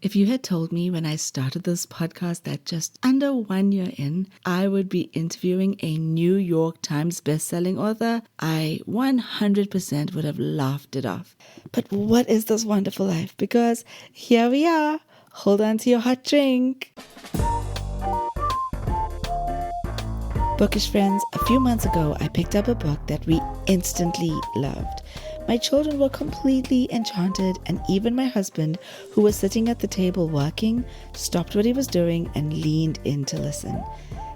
If you had told me when I started this podcast that just under 1 year in, I would be interviewing a New York Times bestselling author, I 100% would have laughed it off. But what is this wonderful life? Because here we are. Hold on to your hot drink. Bookish friends, a few months ago, I picked up a book that we instantly loved. My children were completely enchanted, and even my husband, who was sitting at the table working, stopped what he was doing and leaned in to listen.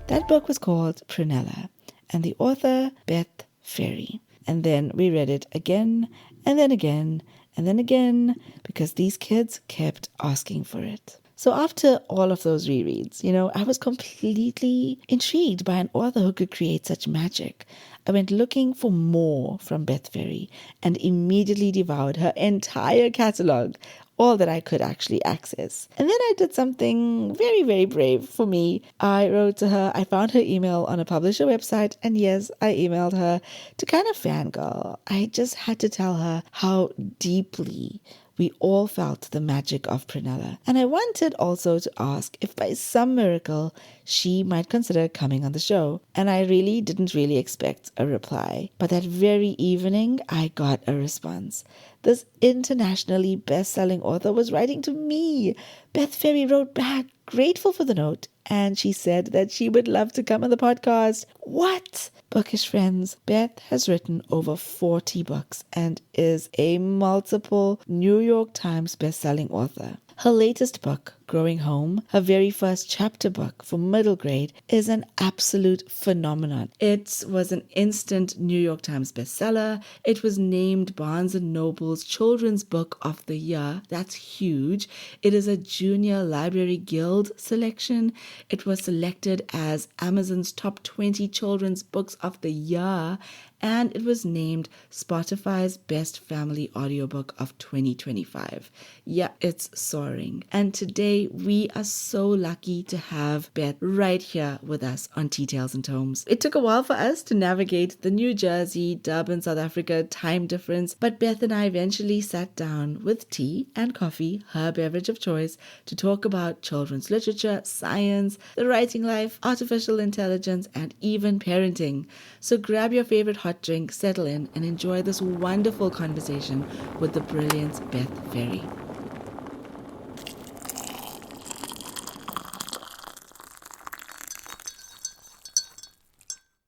That book was called Prunella, and the author, Beth Ferry. And then we read it again, and then again, and then again, because these kids kept asking for it. So after all of those rereads, I was completely intrigued by an author who could create such magic. I went looking for more from Beth Ferry and immediately devoured her entire catalogue, all that I could actually access. And then I did something very, very brave for me. I wrote to her, I found her email on a publisher website, and yes, I emailed her to kind of fangirl. I just had to tell her how deeply we all felt the magic of Prunella. And I wanted also to ask if by some miracle she might consider coming on the show. And I didn't expect a reply. But that very evening, I got a response. This internationally best-selling author was writing to me. Beth Ferry wrote back, grateful for the note, and she said that she would love to come on the podcast. What? Bookish friends, Beth has written over 40 books and is a multiple New York Times best-selling author. Her latest book, Growing Home, her very first chapter book for middle grade, is an absolute phenomenon. It was an instant New York Times bestseller. It was named Barnes & Noble's Children's Book of the Year. That's huge. It is a Junior Library Guild selection. It was selected as Amazon's top 20 children's books of the year, and it was named Spotify's Best Family Audiobook of 2025. Yeah, it's soaring. And today we are so lucky to have Beth right here with us on Tea Tales and Tomes. It took a while for us to navigate the New Jersey, Durban, South Africa time difference, but Beth and I eventually sat down with tea and coffee, her beverage of choice, to talk about children's literature, science, the writing life, artificial intelligence, and even parenting. So grab your favorite hot drink, settle in, and enjoy this wonderful conversation with the brilliant Beth Ferry.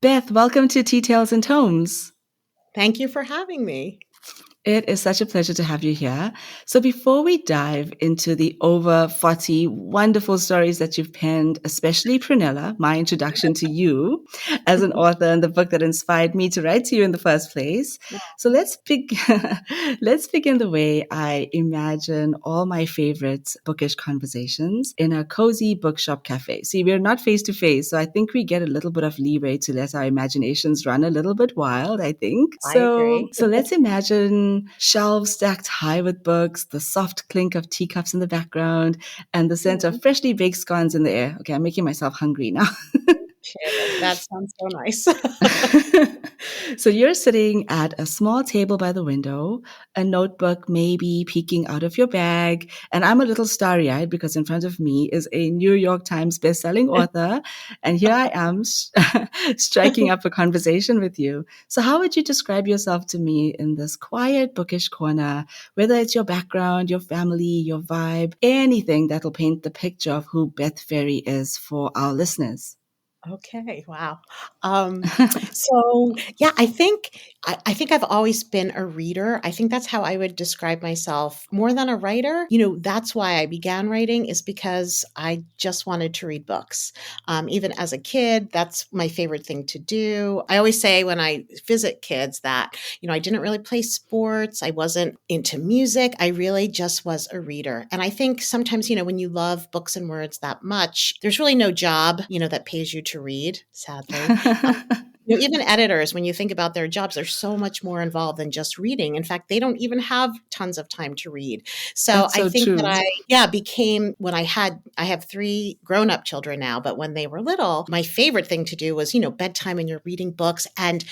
Beth, welcome to Tea Tales and Tomes. Thank you for having me. It is such a pleasure to have you here. So before we dive into the over 40 wonderful stories that you've penned, especially Prunella, my introduction to you as an author and the book that inspired me to write to you in the first place. So let's begin the way I imagine all my favorite bookish conversations in a cozy bookshop cafe. See, we're not face to face, so I think we get a little bit of leeway to let our imaginations run a little bit wild, I think. I agree. So let's imagine shelves stacked high with books, the soft clink of teacups in the background, and the scent of freshly baked scones in the air. Okay, I'm making myself hungry now. That sounds so nice. So you're sitting at a small table by the window, a notebook maybe peeking out of your bag, and I'm a little starry-eyed because in front of me is a New York Times bestselling author, and here I am striking up a conversation with you. So how would you describe yourself to me in this quiet bookish corner, whether it's your background, your family, your vibe, anything that'll paint the picture of who Beth Ferry is for our listeners? Okay. Wow. So yeah, I think I've always been a reader. I think that's how I would describe myself more than a writer. That's why I began writing, is because I just wanted to read books. Even as a kid, that's my favorite thing to do. I always say when I visit kids that, I didn't really play sports. I wasn't into music. I really just was a reader. And I think sometimes, when you love books and words that much, there's really no job, that pays you to read, sadly. Even editors, when you think about their jobs, they're so much more involved than just reading. In fact, they don't even have tons of time to read. So I think true. that I became, when I have 3 grown-up children now, but when they were little, my favorite thing to do was, bedtime and you're reading books. And,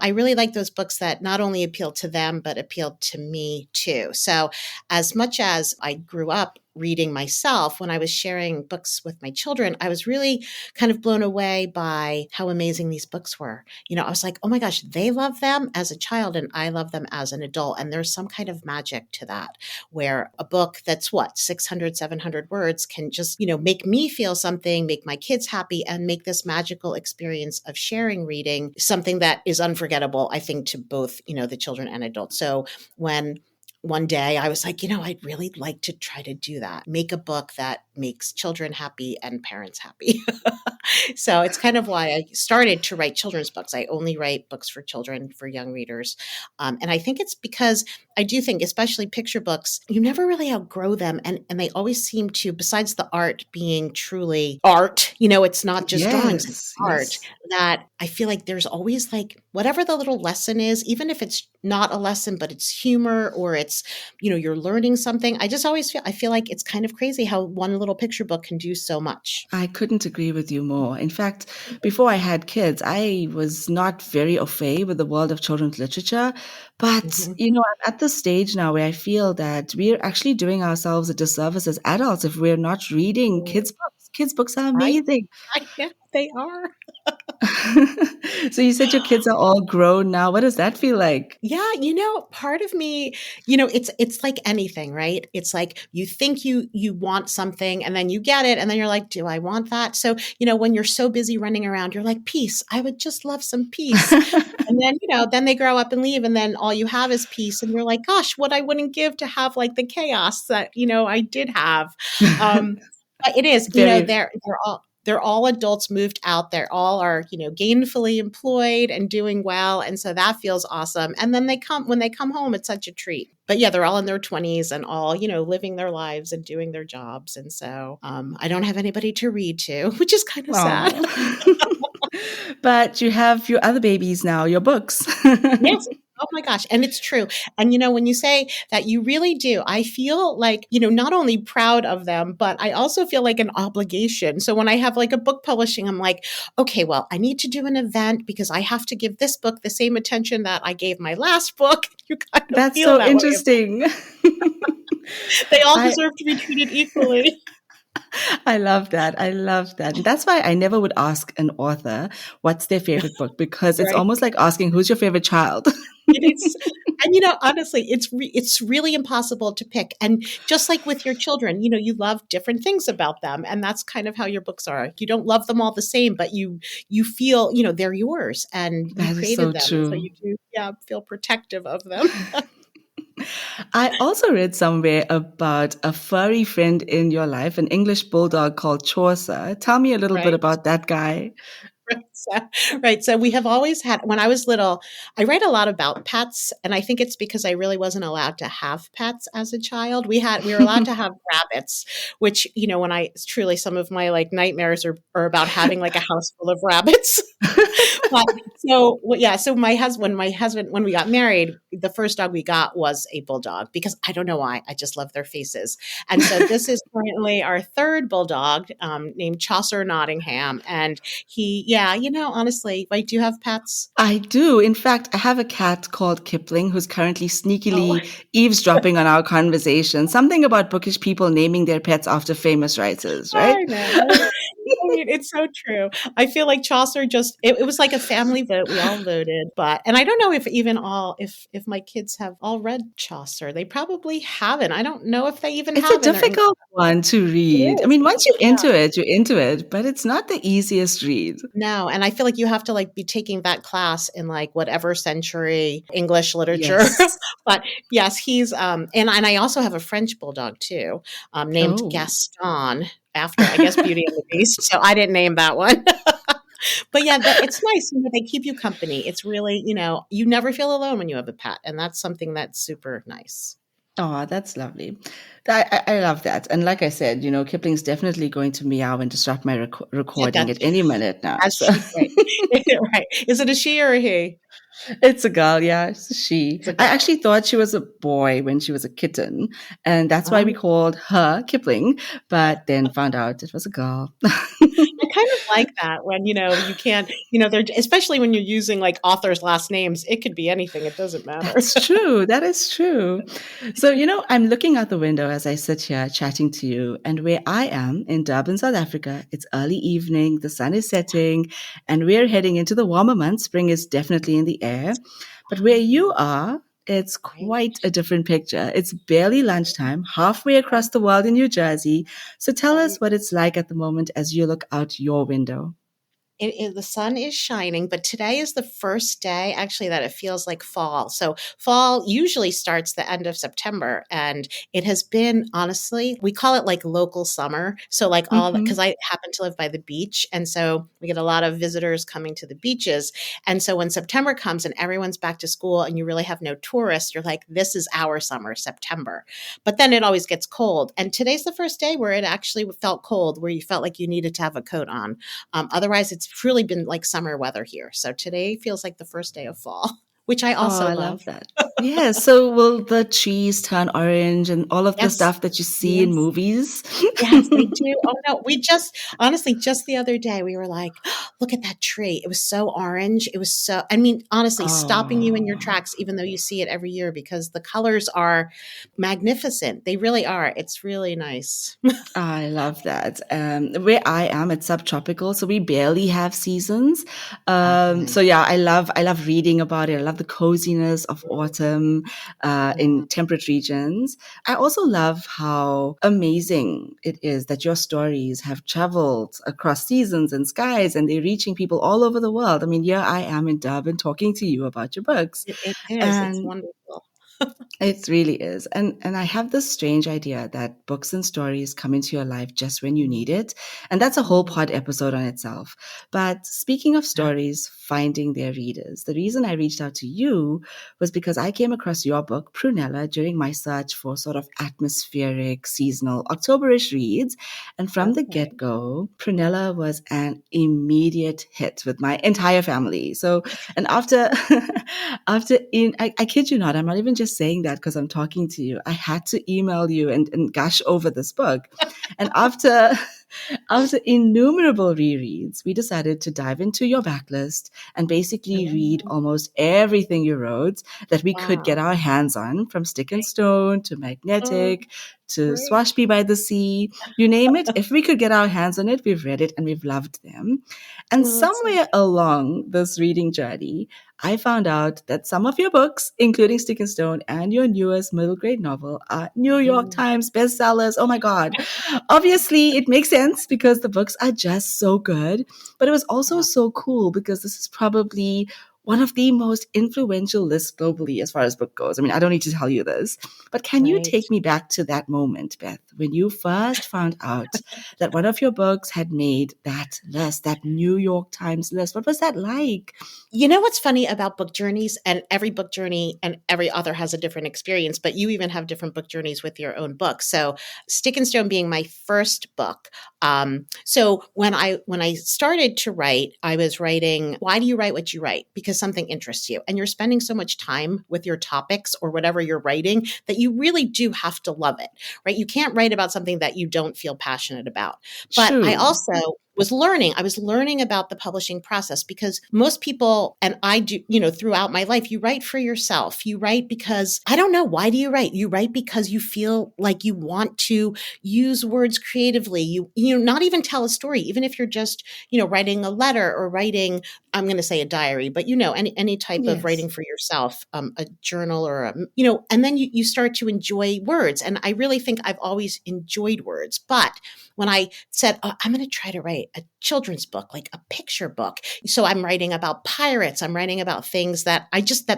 I really like those books that not only appealed to them, but appealed to me too. So as much as I grew up reading myself, when I was sharing books with my children, I was really kind of blown away by how amazing these books were. I was like, oh my gosh, they love them as a child and I love them as an adult. And there's some kind of magic to that, where a book that's 600, 700 words can just, make me feel something, make my kids happy, and make this magical experience of sharing reading something that is unforgettable, I think, to both, the children and adults. So when one day I was like, I'd really like to try to do that, make a book that makes children happy and parents happy. So it's kind of why I started to write children's books. I only write books for children, for young readers. And I think it's because I do think, especially picture books, you never really outgrow them. And they always seem to, besides the art being truly art, it's not just drawings, it's art, that I feel like there's always like whatever the little lesson is, even if it's not a lesson, but it's humor or it's, you're learning something. I just always feel like it's kind of crazy how one little picture book can do so much. I couldn't agree with you more. In fact, before I had kids, I was not very au fait with the world of children's literature. But, I'm at the stage now where I feel that we're actually doing ourselves a disservice as adults if we're not reading kids' books. Kids' books are amazing. Yeah, they are. So you said your kids are all grown now. What does that feel like? Yeah, part of me, it's like anything, right? It's like you think you want something and then you get it and then you're like, do I want that? So, when you're so busy running around, you're like, peace. I would just love some peace. And then, then they grow up and leave and then all you have is peace and you're like, gosh, what I wouldn't give to have like the chaos that, I did have. But it is, they're all adults moved out. They're all are, gainfully employed and doing well. And so that feels awesome. And then when they come home, it's such a treat. But yeah, they're all in their 20s and all, living their lives and doing their jobs. And so I don't have anybody to read to, which is kind of sad. But you have your other babies now, your books. Yes. Oh my gosh. And it's true. And, when you say that, you really do. I feel like, not only proud of them, but I also feel like an obligation. So when I have like a book publishing, I'm like, okay, well, I need to do an event because I have to give this book the same attention that I gave my last book. You kind of That's feel so that interesting. They all deserve to be treated equally. I love that. I love that. And that's why I never would ask an author what's their favorite book, because it's almost like asking who's your favorite child. It is. And, honestly, it's really impossible to pick. And just like with your children, you love different things about them. And that's kind of how your books are. You don't love them all the same, but you feel, they're yours and you created them. True. So you do, feel protective of them. I also read somewhere about a furry friend in your life, an English bulldog called Chaucer. Tell me a little bit about that guy. Right. So we have always had, when I was little, I write a lot about pets. And I think it's because I really wasn't allowed to have pets as a child. We were allowed to have rabbits, which, truly some of my like nightmares are about having like a house full of rabbits. So my husband, when we got married, the first dog we got was a bulldog because I don't know why. I just love their faces. And so this is currently our third bulldog named Chaucer Nottingham. And honestly, do you have pets? I do. In fact, I have a cat called Kipling who's currently sneakily eavesdropping on our conversation. Something about bookish people naming their pets after famous writers, right? I know. It's so true. I feel like Chaucer it was like a family vote. We all voted, and I don't know if my kids have all read Chaucer. They probably haven't. I don't know if they even have. It's a difficult one to read. I mean, once you're into it, but it's not the easiest read. No. And I feel like you have to like be taking that class in like whatever century English literature. Yes. But yes, he's, and I also have a French bulldog too, named Gaston, after, I guess, Beauty and the Beast. So I didn't name that one. But yeah, it's nice. They keep you company. It's really, you never feel alone when you have a pet. And that's something that's super nice. Oh, that's lovely. I love that. And like I said, Kipling's definitely going to meow and disrupt my recording at any minute now. Right. Right. Is it a she or a he? It's a girl, yeah. It's a she. I actually thought she was a boy when she was a kitten, and that's why we called her Kipling, but then found out it was a girl. I kind of like that when, you can't, they're, especially when you're using like authors' last names, it could be anything. It doesn't matter. That's true. That is true. So, I'm looking out the window as I sit here chatting to you. And where I am in Durban, South Africa, it's early evening, the sun is setting, and we're heading into the warmer months. Spring is definitely in the air. But where you are, it's Right. quite a different picture. It's barely lunchtime, halfway across the world in New Jersey. So tell us Right. what it's like at the moment as you look out your window. The sun is shining, but today is the first day actually that it feels like fall. So fall usually starts the end of September, and it has been, honestly, we call it like local summer. So like all that, because Mm-hmm. I happen to live by the beach, and so we get a lot of visitors coming to the beaches. And so when September comes and everyone's back to school and you really have no tourists, you're like, this is our summer, September. But then it always gets cold. And today's the first day where it actually felt cold, where you felt like you needed to have a coat on. Otherwise, it's truly been like summer weather here. So today feels like the first day of fall, which I Oh, also I love. love that. Yeah. So will the trees turn orange and all of the Yes. stuff that you see in Yes. movies? Yes, they do. Oh no, we just honestly just the other day we were like, look at that tree. It was so orange. It was so, I mean, honestly, stopping you in your Oh, tracks, even though you see it every year, because the colors are magnificent. They really are. It's really nice. I love that. Where I am, it's subtropical, so we barely have seasons. Okay. So yeah, I love reading about it. I love the coziness of autumn Yeah. in temperate regions. I also love how amazing it is that your stories have traveled across seasons and skies, and they're reaching people all over the world. I mean, here I am in Durban talking to you about your books, It is. It's and wonderful. it really is. And I have this strange idea that books and stories come into your life just when you need it. And that's a whole Mhm. pod episode on itself. But speaking of stories finding their readers, the reason I reached out to you was because I came across your book, Prunella, during my search for sort of atmospheric, seasonal, Octoberish reads. And from the Okay. get-go, Prunella was an immediate hit with my entire family. So, and after I kid you not, I'm not even just saying that because I'm talking to you. I had to email you and gush over this book. And after innumerable rereads, we decided to dive into your backlist and basically read Oh, almost everything you wrote that we could get wow. our hands on, from Stick and Stone to Oh, Magnetic to great. Swashby by the Sea. You name it. If we could get our hands on it, we've read it and we've loved them. And Oh, that's so somewhere along this reading journey, I found out that some of your books, including Stick and Stone and your newest middle grade novel, are New York mm, Times bestsellers. Oh my God. Obviously, it makes sense because the books are just so good. But it was also wow, so cool because this is probably one of the most influential lists globally as far as book goes. I mean, I don't need to tell you this, but can you right. take me back to that moment, Beth, when you first found out that one of your books had made that list, that New York Times list? What was that like? You know what's funny about book journeys, and every book journey and every author has a different experience, but you even have different book journeys with your own book. So, Stick and Stone being my first book. So when I started to write, I was writing. Why do you write what you write? Because something interests you, and you're spending so much time with your topics or whatever you're writing that you really do have to love it, right? You can't write about something that you don't feel passionate about. But I True. also I was learning about the publishing process, because most people, and I do, throughout my life, you write for yourself. You write because, I don't know, why do you write? You write because you feel like you want to use words creatively. Not even tell a story, even if you're just, writing a letter or writing, I'm going to say a diary, but any type of Yes. writing for yourself, a journal or and then you start to enjoy words. And I really think I've always enjoyed words. But when I said, oh, I'm going to try to write a children's book, like a picture book. So I'm writing about pirates. I'm writing about things that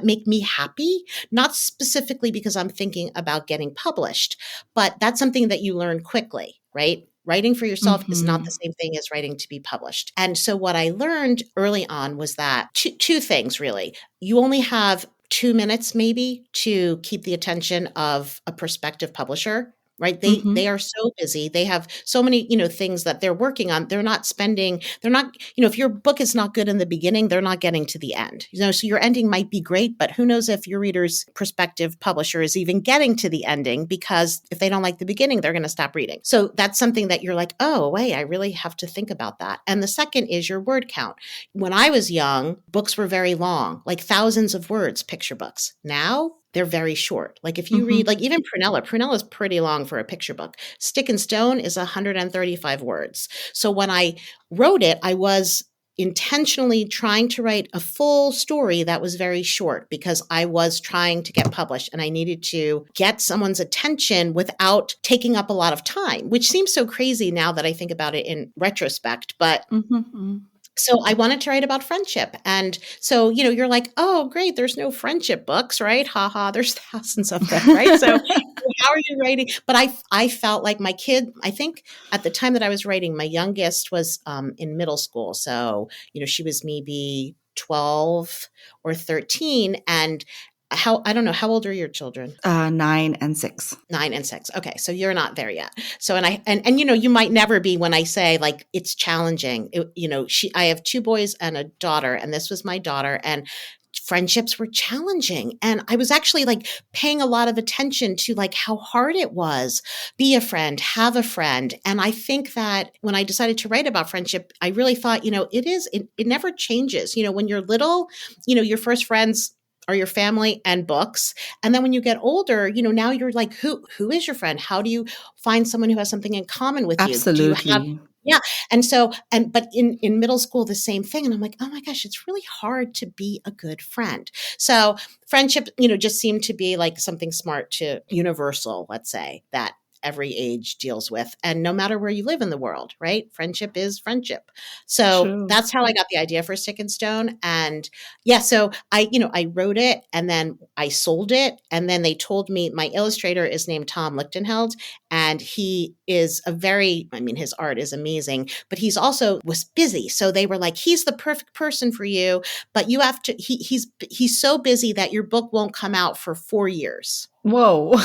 make me happy, not specifically because I'm thinking about getting published, but that's something that you learn quickly, right? Writing for yourself is not the Mm-hmm. same thing as writing to be published. And so what I learned early on was that two things really. You only have 2 minutes maybe to keep the attention of a prospective publisher. right? They Mm-hmm. are so busy. They have so many, things that they're working on. They're not, if your book is not good in the beginning, they're not getting to the end. So your ending might be great, but who knows if your reader's prospective publisher is even getting to the ending, because if they don't like the beginning, they're going to stop reading. So that's something that you're like, oh, wait, I really have to think about that. And the second is your word count. When I was young, books were very long, like thousands of words, picture books. Now they're very short. Like if you read, Mm-hmm. like even Prunella is pretty long for a picture book. Stick and Stone is 135 words. So when I wrote it, I was intentionally trying to write a full story that was very short, because I was trying to get published and I needed to get someone's attention without taking up a lot of time, which seems so crazy now that I think about it in retrospect. But Mm-hmm. so I wanted to write about friendship. And so, you're like, oh, great, there's no friendship books, right? Ha, there's thousands of them, right? So how are you writing? But I felt like my kid, I think at the time that I was writing, my youngest was in middle school. So, she was maybe 12 or 13. And I don't know, how old are your children? 9 and 6. 9 and 6. Okay. So you're not there yet. So, and you might never be when I say like, it's challenging. I have 2 boys and a daughter, and this was my daughter, and friendships were challenging. And I was actually like paying a lot of attention to like how hard it was, be a friend, have a friend. And I think that when I decided to write about friendship, I really thought, it never changes. When you're little, your first friends are your family and books. And then when you get older, now you're like, who is your friend? How do you find someone who has something in common with you? Do you have, Absolutely. yeah. And so, but in middle school, the same thing. And I'm like, oh my gosh, it's really hard to be a good friend. So friendship, just seemed to be like something smart to universal, let's say, that every age deals with. And no matter where you live in the world, right? Friendship is friendship. So True. that's how I got the idea for Stick and Stone. And yeah, so I wrote it and then I sold it. And then they told me my illustrator is named Tom Lichtenheld, and he is his art is amazing, but he's also was busy. So they were like, he's the perfect person for you, but you have to, he's so busy that your book won't come out for 4 years. Whoa.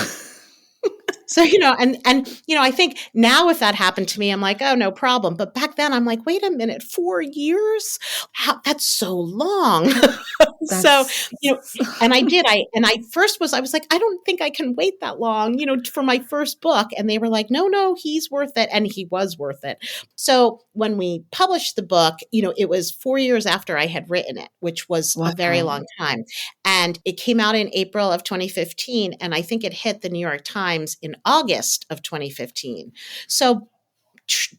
So, and I think now if that happened to me, I'm like, oh, no problem. But back then I'm like, wait a minute, 4 years? That's so long. So, That's and I was like, I don't think I can wait that long, for my first book. And they were like, no, he's worth it. And he was worth it. So when we published the book, it was 4 years after I had written it, which was a very wow. long time. And it came out in April of 2015. And I think it hit the New York Times in August of 2015. So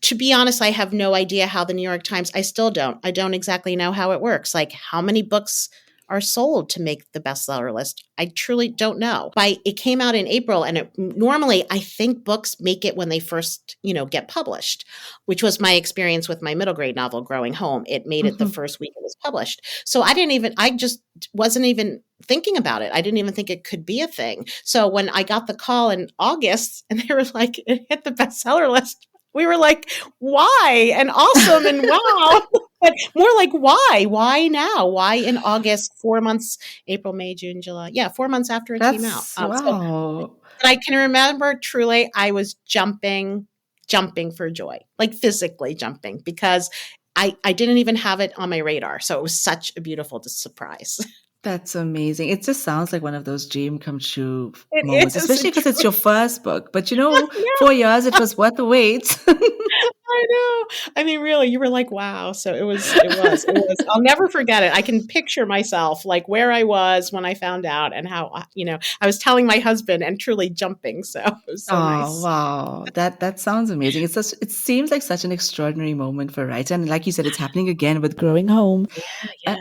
to be honest, I have no idea how the New York Times, I still don't. I don't exactly know how it works. Like how many books are sold to make the bestseller list. I truly don't know. It came out in April, and normally I think books make it when they first, get published, which was my experience with my middle grade novel, Growing Home. It made it the Mm-hmm. first week it was published. So I just wasn't even thinking about it. I didn't even think it could be a thing. So when I got the call in August and they were like, it hit the bestseller list, we were like, why? And awesome and wow. But more like, why? Why now? Why in August, 4 months, April, May, June, July? Yeah, 4 months after it came out. That's So wow. but I can remember truly, I was jumping for joy, like physically jumping, because I didn't even have it on my radar. So it was such a beautiful surprise. That's amazing. It just sounds like one of those dream come true It moments, is. especially because it's your first book. But Yeah, 4 years, it was worth the wait. I know. I mean, really, you were like, wow. So it was. I'll never forget it. I can picture myself like where I was when I found out and how, I was telling my husband and truly jumping. So it was so Oh, nice. wow. That sounds amazing. It seems like such an extraordinary moment for a writer. And like you said, it's happening again with Growing Home. Yeah, I, yeah.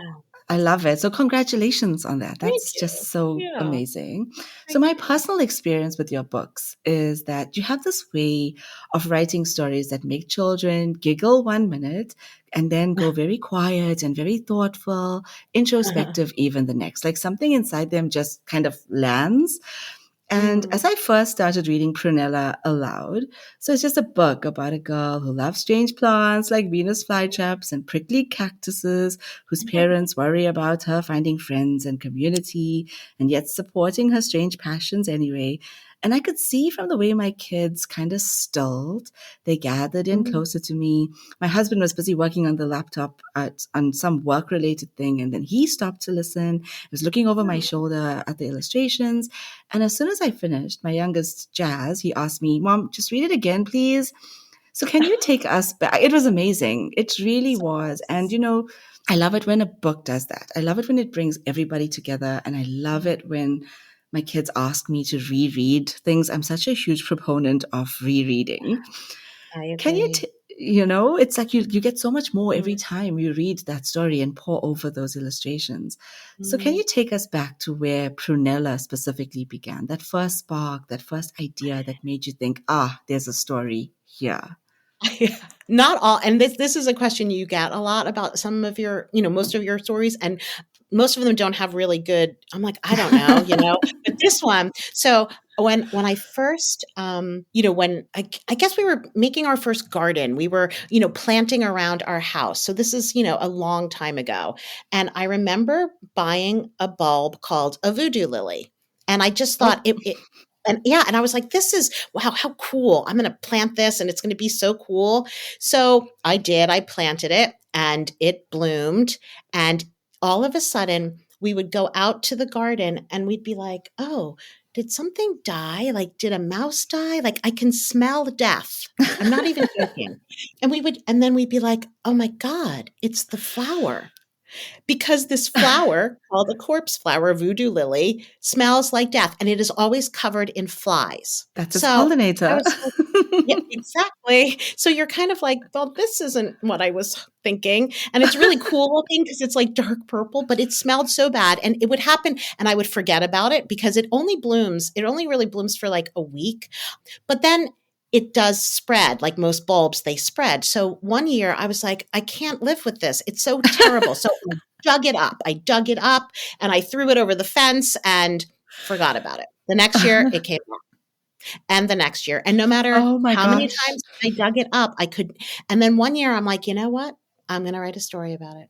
I love it. So congratulations on that. Thank That's you. just so Yeah, amazing. So thank my you. personal experience with your books is that you have this way of writing stories that make children giggle 1 minute and then go very quiet and very thoughtful, introspective even the next. Like something inside them just kind of lands. And Mm, as I first started reading Prunella aloud, so it's just a book about a girl who loves strange plants like Venus flytraps and prickly cactuses, whose parents worry about her finding friends and community, and yet supporting her strange passions anyway. And I could see from the way my kids kind of stalled, they gathered in Mhm. closer to me. My husband was busy working on the laptop on some work related thing. And then he stopped to listen. He was looking over my Oh, shoulder at the illustrations. And as soon as I finished, my youngest, Jazz, he asked me, Mom, just read it again, please. So can you take us back? It was amazing. It really so was. And, nice. I love it when a book does that. I love it when it brings everybody together. And I love Mm, it when my kids ask me to reread things. I'm such a huge proponent of rereading. I Can you, agree. it's like you get so much more every Mm, time you read that story and pour over those illustrations. So can mm. you take us back to where Prunella specifically began? That first spark, that first idea that made you think, there's a story here. Yeah. Not all, and this is a question you get a lot about some of your, most of your stories, and most of them don't have really good. I'm like, I don't know, but this one. So when I first, when I guess we were making our first garden, we were, planting around our house. So this is, a long time ago, and I remember buying a bulb called a voodoo lily, and I just thought Oh, it. And yeah, and I was like, this is wow, how cool. I'm going to plant this and it's going to be so cool. So I did. I planted it and it bloomed. And all of a sudden, we would go out to the garden and we'd be like, oh, did something die? Like, did a mouse die? Like, I can smell death. I'm not even joking. And then we'd be like, oh my God, it's the flower, because this flower called the corpse flower, voodoo lily, smells like death and it is always covered in flies. that's its So I pollinator. was like, yeah, exactly. So you're kind of like, well, this isn't what I was thinking. And it's really cool looking because it's like dark purple, but it smelled so bad. And it would happen and I would forget about it because it only really blooms for like a week. But then it does spread, like most bulbs, they spread. So one year I was like, I can't live with this. It's so terrible. So I dug it up. I dug it up and I threw it over the fence and forgot about it. The next year it came back, and the next year. And no matter Oh my how many gosh. times I dug it up, I could. And then one year I'm like, you know what? I'm going to write a story about it.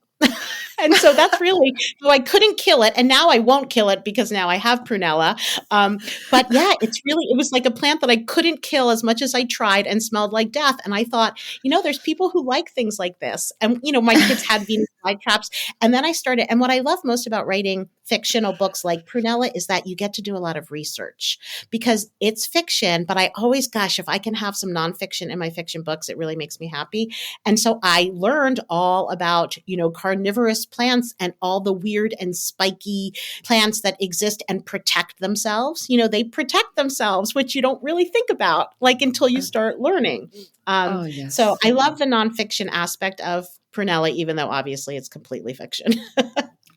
And so that's really, so I couldn't kill it. And now I won't kill it because now I have prunella. But yeah, it was like a plant that I couldn't kill as much as I tried and smelled like death. And I thought, there's people who like things like this. And, my kids had Venus flytraps. And then I started, and what I love most about writing fictional books like Prunella is that you get to do a lot of research because it's fiction. But I always, gosh, if I can have some nonfiction in my fiction books, it really makes me happy. And so I learned all about, carnivorous plants and all the weird and spiky plants that exist and protect themselves. They protect themselves, which you don't really think about like until you start learning. Oh, So yes. I love the nonfiction aspect of Prunella, even though obviously it's completely fiction.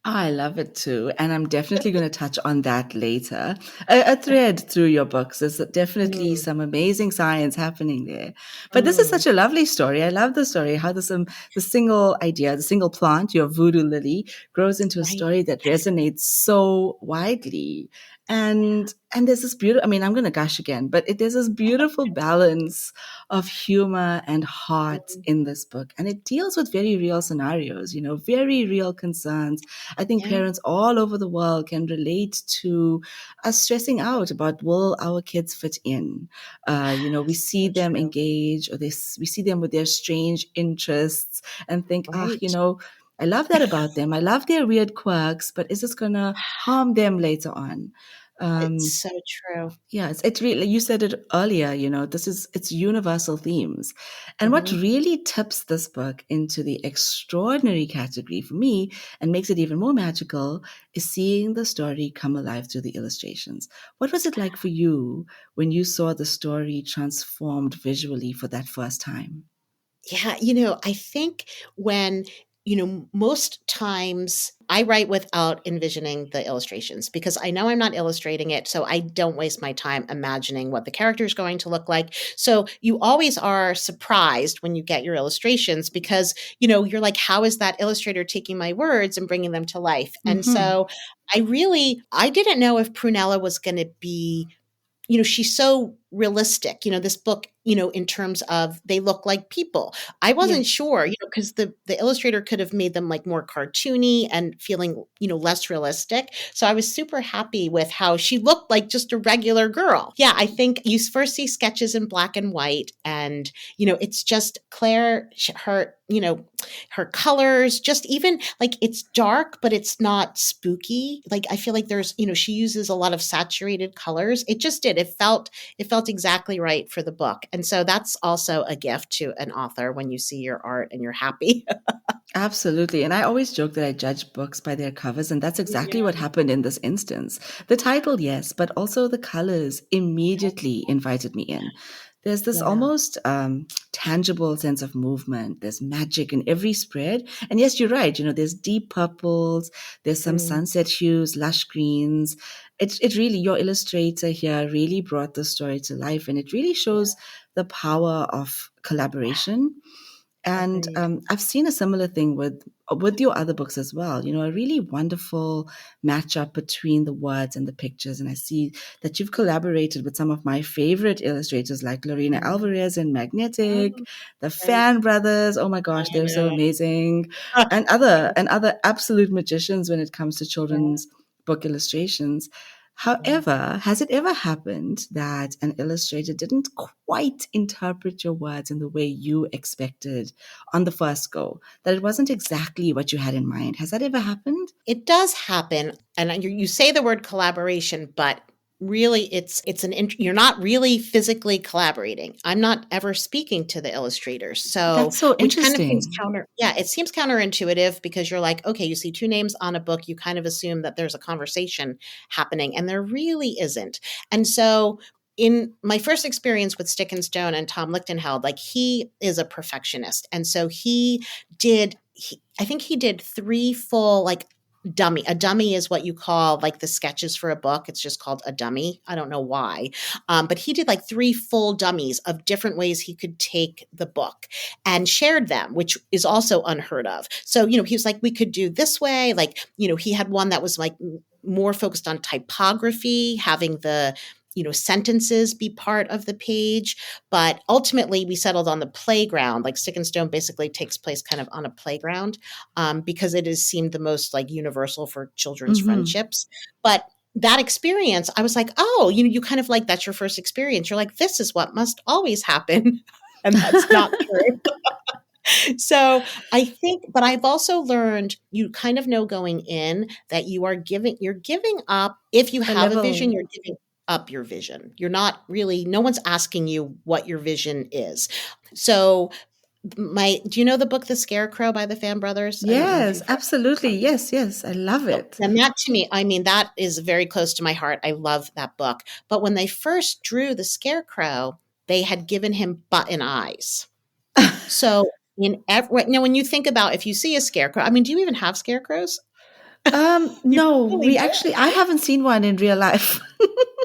I love it too. And I'm definitely going to touch on that later. A thread through your books. There's definitely Mm, some amazing science happening there. But this is mm, such a lovely story. I love the story, how the single idea, the single plant, your voodoo lily, grows into a right. story that resonates so widely. And there's this beautiful, I mean, I'm going to gush again, but there's this beautiful balance of humor and heart Mm, in this book. And it deals with very real scenarios, very real concerns. I think yeah, parents all over the world can relate to us stressing out about, will our kids fit in? We see so them true. engage, or we see them with their strange interests and think, Right. I love that about them. I love their weird quirks, but is this going to harm them later on? It's Um, so true. yeah, it's really, you said it earlier, it's universal themes. And what Mhm. really tips this book into the extraordinary category for me and makes it even more magical is seeing the story come alive through the illustrations. What was it like for you when you saw the story transformed visually for that first time? Yeah, I think when, most times I write without envisioning the illustrations because I know I'm not illustrating it. So I don't waste my time imagining what the character is going to look like. So you always are surprised when you get your illustrations because, you're like, how is that illustrator taking my words and bringing them to life? And Mm-hmm. so I didn't know if Prunella was going to be she's so realistic, this book, in terms of they look like people. I wasn't Yes. sure, because the illustrator could have made them like more cartoony and feeling, less realistic. So I was super happy with how she looked like just a regular girl. Yeah, I think you first see sketches in black and white, and, it's just Claire, her, her colors, just even like it's dark, but it's not spooky. Like I feel like there's, she uses a lot of saturated colors. It just did. It felt exactly right for the book. And so that's also a gift to an author when you see your art and you're happy. Absolutely. And I always joke that I judge books by their covers, and that's exactly what Yeah. happened in this instance. The title, yes, but also the colors immediately invited me in. There's this Yeah. almost tangible sense of movement. There's magic in every spread. And yes, you're right. There's deep purples, there's some Mm, sunset hues, lush greens. It really, your illustrator here really brought the story to life, and it really yeah. shows the power of collaboration. And Agreed. I've seen a similar thing with your other books as well. A really wonderful matchup between the words and the pictures. And I see that you've collaborated with some of my favorite illustrators like Lorena Mm. Alvarez in Magnetic, Oh, the right. Fan Brothers. Oh my gosh, I they're so know. amazing, and other absolute magicians when it comes to Yeah. children's book illustrations. Yeah. However, has it ever happened that an illustrator didn't quite interpret your words in the way you expected on the first go? That it wasn't exactly what you had in mind? Has that ever happened? It does happen, and you say the word collaboration, but really you're not really physically collaborating. I'm not ever speaking to the illustrators. So, That's so which kind of seems interesting. it seems counterintuitive because you're like, okay, you see two names on a book, you kind of assume that there's a conversation happening, and there really isn't. And so in my first experience with Stick and Stone and Tom Lichtenheld, like he is a perfectionist. And so I think he did three full like dummy. A dummy is what you call like the sketches for a book. It's just called a dummy. I don't know why. But he did like three full dummies of different ways he could take the book and shared them, which is also unheard of. So, he was like, we could do this way. Like, he had one that was like more focused on typography, having the sentences be part of the page. But ultimately, we settled on the playground. Like Stick and Stone basically takes place kind of on a playground, because it has seemed the most like universal for children's Hmm. friendships. But that experience, I was like, oh, you kind of like that's your first experience. You're like, this is what must always happen. And that's not true. So I think, but I've also learned you kind of know going in that you're giving up. If you A have a vision, level. you're giving up your vision. You're not really, no one's asking you what your vision is. So do you know the book The Scarecrow by the Fan Brothers? I don't know if Yes, you've absolutely. heard. Yes, yes. I love it. And that to me, I mean, that is very close to my heart. I love that book. But when they first drew the Scarecrow, they had given him button eyes. So when you think about if you see a scarecrow, I mean, do you even have scarecrows? You No, probably we don't, actually, I right? haven't seen one in real life.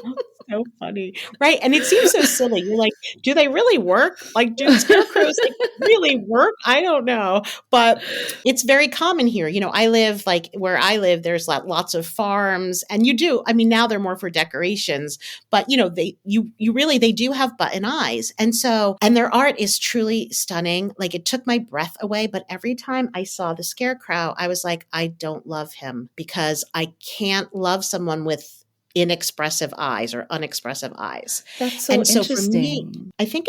Oh, so funny. Right, and it seems so silly. You're like, "Do they really work? Like, do scarecrows, like, really work?" I don't know, but it's very common here. I live like, where I live, there's lots of farms, and you do I mean, now they're more for decorations, but, they do have button eyes, and their art is truly stunning. Like, it took my breath away, but every time I saw the scarecrow, I was like, "I don't love him," because I can't love someone with inexpressive eyes or unexpressive eyes. That's so And so for me, interesting. I think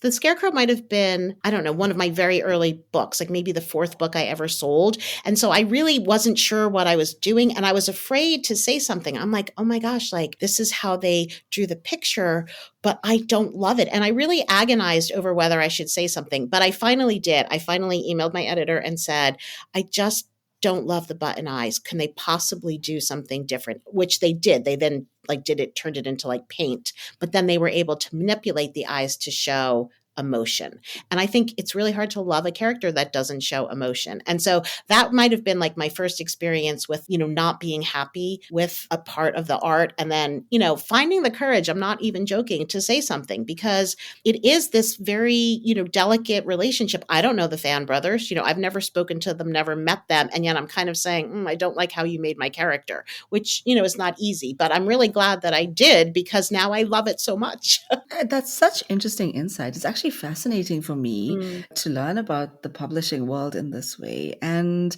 the Scarecrow might have been, I don't know, one of my very early books, like maybe the fourth book I ever sold. And so I really wasn't sure what I was doing. And I was afraid to say something. I'm like, oh my gosh, like this is how they drew the picture, but I don't love it. And I really agonized over whether I should say something, but I finally did. I finally emailed my editor and said, I just don't love the button eyes. Can they possibly do something different? Which they did. They then turned it into like paint, but then they were able to manipulate the eyes to show emotion. And I think it's really hard to love a character that doesn't show emotion. And so that might have been like my first experience with, not being happy with a part of the art. And then, finding the courage, I'm not even joking, to say something, because it is this very, delicate relationship. I don't know the Fan brothers. I've never spoken to them, never met them. And yet I'm kind of saying, I don't like how you made my character, which, is not easy. But I'm really glad that I did, because now I love it so much. That's such interesting insight. It's actually fascinating for me Mm, to learn about the publishing world in this way. And,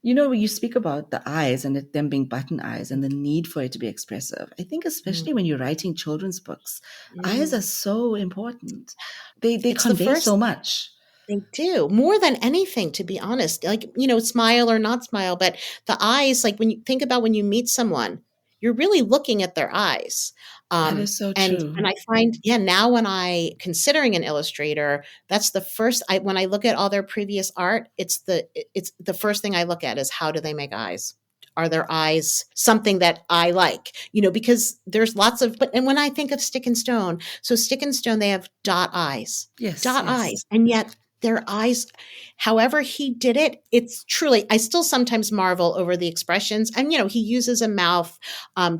when you speak about the eyes and them being button eyes and the need for it to be expressive, I think mm, especially when you're writing children's books, eyes mm. are so important. They It's the convey so first. much. They do more than anything, to be honest. Like, smile or not smile, but the eyes, like when you think about when you meet someone, you're really looking at their eyes. That is so And true. I find, yeah, now when I considering an illustrator, that's the first when I look at all their previous art, it's the first thing I look at is, how do they make eyes? Are their eyes something that I like? Because there's lots of, but and when I think of Stick and Stone, so Stick and Stone, they have Yes, dot yes. eyes, and yet their eyes, however he did it, it's truly, I still sometimes marvel over the expressions. And he uses a mouth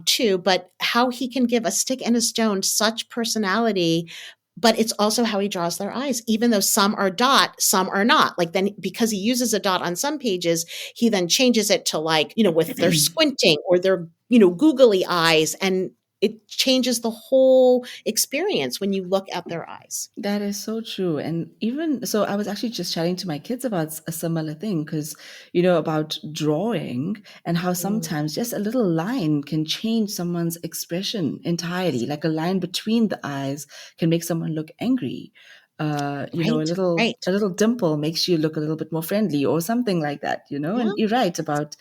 too, but how he can give a stick and a stone such personality. But it's also how he draws their eyes, even though some are dot, some are not. Like, then because he uses a dot on some pages, he then changes it to, like, with their squinting or their, googly eyes. And it changes the whole experience when you look at their eyes. That is so true. And even so, I was actually just chatting to my kids about a similar thing because, about drawing and how Mm. sometimes just a little line can change someone's expression entirely. Like a line between the eyes can make someone look angry. A Right, little right. a little dimple makes you look a little bit more friendly or something like that. Yeah, And you're right about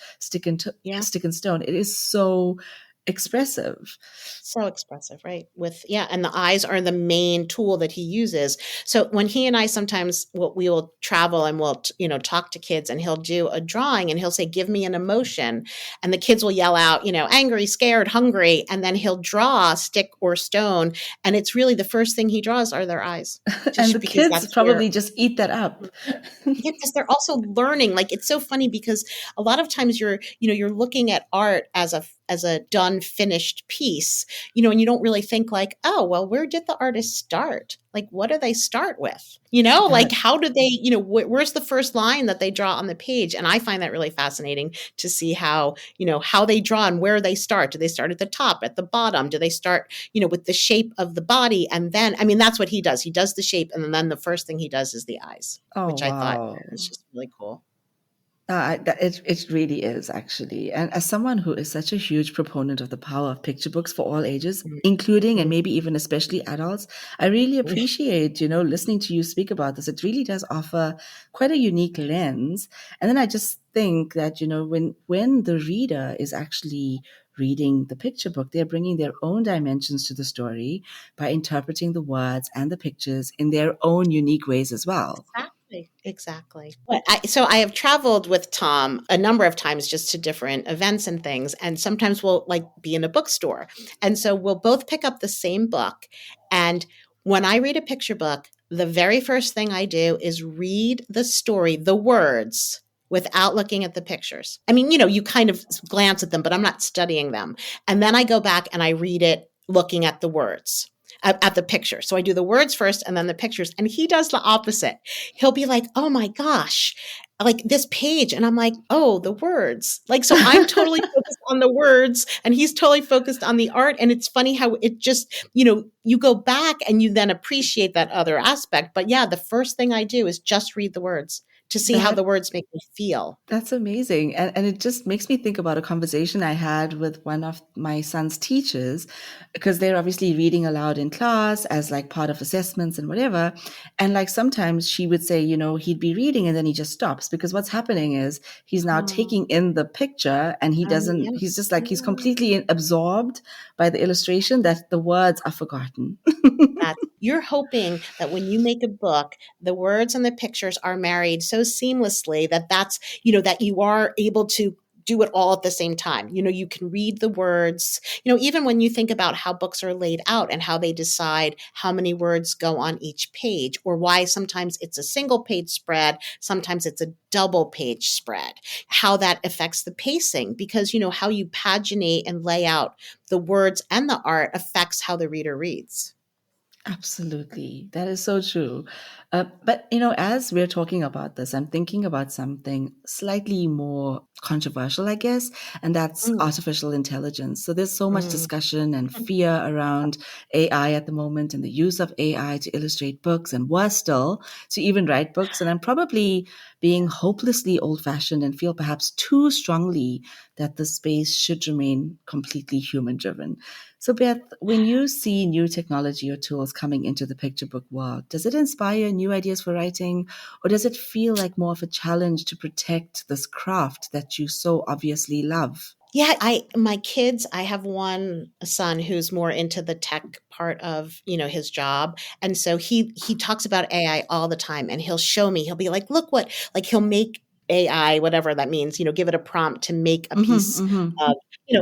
yeah. stick and stone. It is so expressive. So expressive, right? And the eyes are the main tool that he uses. So when he and I sometimes we will travel and we'll, talk to kids, and he'll do a drawing and he'll say, give me an emotion. And the kids will yell out, angry, scared, hungry. And then he'll draw stick or stone. And it's really the first thing he draws are their eyes, And the just because kids that's where. probably just eat that up. Yeah, because they're also learning. Like, it's so funny because a lot of times you're looking at art as a done finished piece, and you don't really think like, oh, well, where did the artist start? Like, what do they start with? Like, That how do they, where's the first line that they draw on the page? And I find that really fascinating to see how they draw and where they start. Do they start at the top, at the bottom? Do they start, with the shape of the body? And then, I mean, that's what he does. He does the shape. And then the first thing he does is the eyes, Oh, which I thought wow. was just really cool. It really is actually. And as someone who is such a huge proponent of the power of picture books for all ages, including and Mhm. maybe even especially adults, I really appreciate, listening to you speak about this. It really does offer quite a unique lens. And then I just think that, when the reader is actually reading the picture book, they're bringing their own dimensions to the story by interpreting the words and the pictures in their own unique ways as well. Exactly, exactly. So I have traveled with Tom a number of times just to different events and things, and sometimes we'll like be in a bookstore, and so we'll both pick up the same book. And when I read a picture book, the very first thing I do is read the story, the words, without looking at the pictures. I mean, you kind of glance at them, but I'm not studying them. And then I go back and I read it looking at the words, at the picture. So I do the words first and then the pictures. And he does the opposite. He'll be like, oh my gosh, like this page. And I'm like, oh, the words. Like, so I'm totally focused on the words and he's totally focused on the art. And it's funny how it just, you go back and you then appreciate that other aspect. But yeah, the first thing I do is just read the words to see how That the words make me feel. That's amazing. And it just makes me think about a conversation I had with one of my son's teachers, because they're obviously reading aloud in class as like part of assessments and whatever. And like sometimes she would say, he'd be reading and then he just stops, because what's happening is he's now Oh, taking in the picture and he's just like, he's completely absorbed by the illustration that the words are forgotten. that you're hoping that when you make a book, the words and the pictures are married so seamlessly that that you are able to do it all at the same time. You can read the words, even when you think about how books are laid out and how they decide how many words go on each page, or why sometimes it's a single page spread, sometimes it's a double page spread, how that affects the pacing, because how you paginate and lay out the words and the art affects how the reader reads. Absolutely. That is so true. But, as we're talking about this, I'm thinking about something slightly more controversial, I guess, and that's Mm, artificial intelligence. So there's so much mm. discussion and fear around AI at the moment and the use of AI to illustrate books and worse still, to even write books. And I'm probably being hopelessly old fashioned and feel perhaps too strongly that the space should remain completely human driven. So, Beth, when you see new technology or tools coming into the picture book world, does it inspire new ideas for writing, or does it feel like more of a challenge to protect this craft that you so obviously love? Yeah, my kids, I have one son who's more into the tech part of, his job. And so he talks about AI all the time, and he'll show me. He'll be like, "Look what," like he'll make AI, whatever that means, give it a prompt to make a Mm-hmm, piece mm-hmm. of,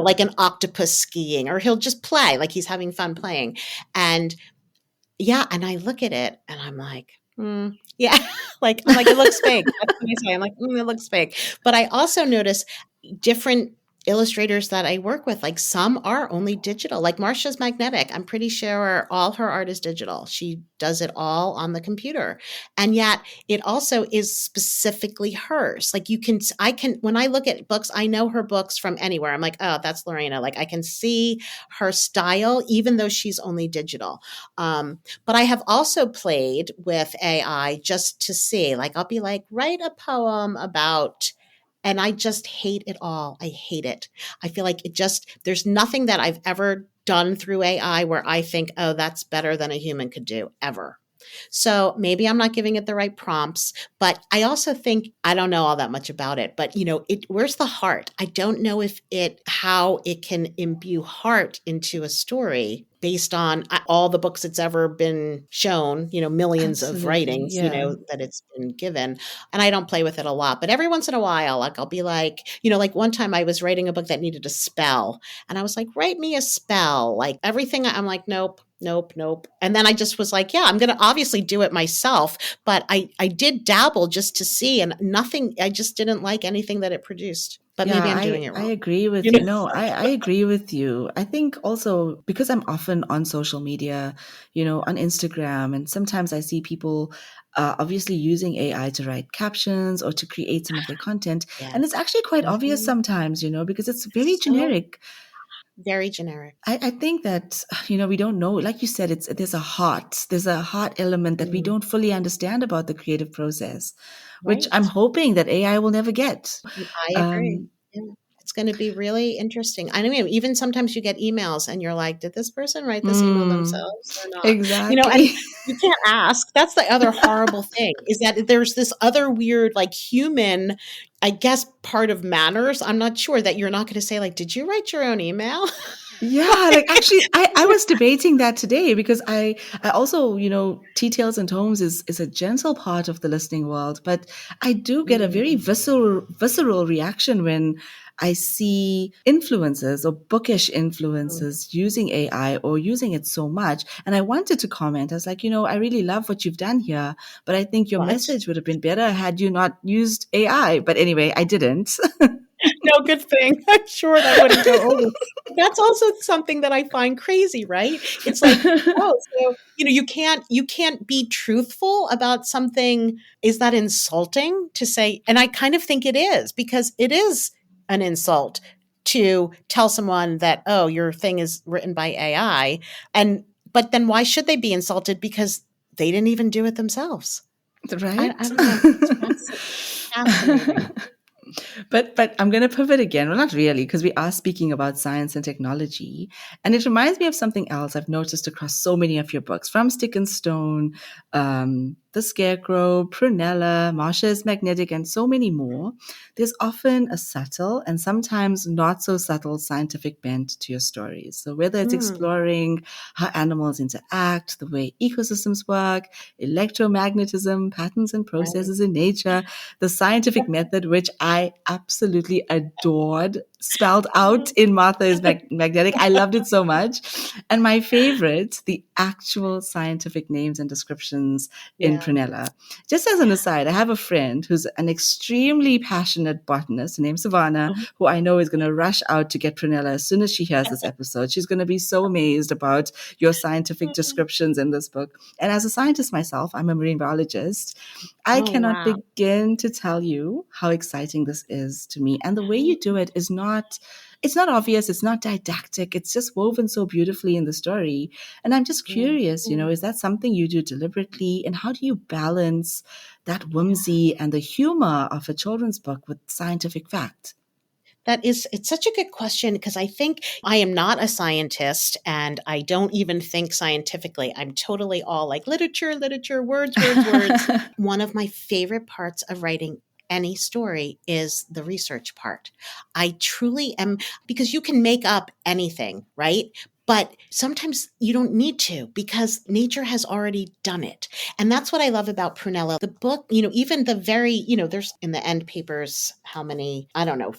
like an octopus skiing, or he'll just play like he's having fun playing. And yeah, and I look at it and I'm like, yeah, like I'm like, it looks fake. That's what I say. I'm like, it looks fake. But I also notice different illustrators that I work with, like some are only digital. Like Marcia's magnetic. I'm pretty sure all her art is digital. She does it all on the computer. And yet it also is specifically hers. Like when I look at books, I know her books from anywhere. I'm like, oh, that's Lorena. Like I can see her style, even though she's only digital. But I have also played with AI just to see, like, I'll be like, write a poem about, and I just hate it all. I hate it. I feel like there's nothing that I've ever done through AI where I think, oh, that's better than a human could do ever. So maybe I'm not giving it the right prompts, but I also think I don't know all that much about it. But where's the heart? I don't know how it can imbue heart into a story based on all the books it's ever been shown, millions of Absolutely. writings, Yeah. that it's been given. And I don't play with it a lot, but every once in a while, like I'll be like, like one time I was writing a book that needed a spell, and I was like, write me a spell, like everything. I'm like, nope. Nope, nope. And then I just was like, yeah, I'm going to obviously do it myself. But I did dabble just to see, and nothing, I just didn't like anything that it produced. But Yeah, maybe I'm doing I, it I wrong. agree with You you. know? No, I agree with you. I think also because I'm often on social media, on Instagram, and sometimes I see people obviously using AI to write captions or to create some of their content. And it's Yes. actually quite obvious Mhm. sometimes, because it's very So generic. very generic. I think that, we don't know, like you said, there's a heart element that we Mm, don't fully understand about the creative process, which I'm right. hoping that AI will never get. I agree. Um, Yeah. It's going to be really interesting. I mean, even sometimes you get emails and you're like, did this person write this email mm, themselves or not? And exactly. you can't ask. That's the other horrible thing, is that there's this other weird, like human, I guess, part of manners. I'm not sure that you're not going to say, like, did you write your own email? Yeah, like actually I was debating that today because I also, Tea Tales and Tomes is a gentle part of the listening world, but I do get a very Mm, visceral reaction when I see influencers or bookish mm. influencers using AI or using it so much. And I wanted to comment. I was like, I really love what you've done here, but I think your What? message would have been better had you not used AI. But anyway, I didn't. No, good thing. I'm sure that wouldn't go over. That's also something that I find crazy, right? It's like, oh, so you can't be truthful about something. Is that insulting to say? And I kind of think it is, because it is an insult to tell someone that, oh, your thing is written by AI. And but then why should they be insulted because they didn't even do it themselves? I Right? don't know. It's fascinating. But I'm going to pivot again. Well, not really, because we are speaking about science and technology. And it reminds me of something else I've noticed across so many of your books, from Stick and Stone, The Scarecrow, Prunella, Marsha is Magnetic, and so many more, there's often a subtle and sometimes not so subtle scientific bent to your stories. So whether it's exploring how animals interact, the way ecosystems work, electromagnetism, patterns and processes in nature, the scientific method, which I absolutely adored, spelled out in Martha is Magnetic. I loved it so much. And my favorite, the actual scientific names and descriptions in Prunella. Just as an aside, I have a friend who's an extremely passionate botanist named Savannah, who I know is going to rush out to get Prunella as soon as she hears this episode. She's going to be so amazed about your scientific descriptions in this book. And as a scientist myself, I'm a marine biologist. I cannot begin to tell you how exciting this is to me. And the way you do it is it's not obvious. It's not didactic. It's just woven so beautifully in the story. And I'm just curious, is that something you do deliberately? And how do you balance that whimsy and the humor of a children's book with scientific fact? It's such a good question, because I think I am not a scientist and I don't even think scientifically. I'm totally all like literature, words. One of my favorite parts of writing any story is the research part. I truly am, because you can make up anything, right? But sometimes you don't need to, because nature has already done it. And that's what I love about Prunella. The book, even the very, there's in the end papers, how many, I don't know,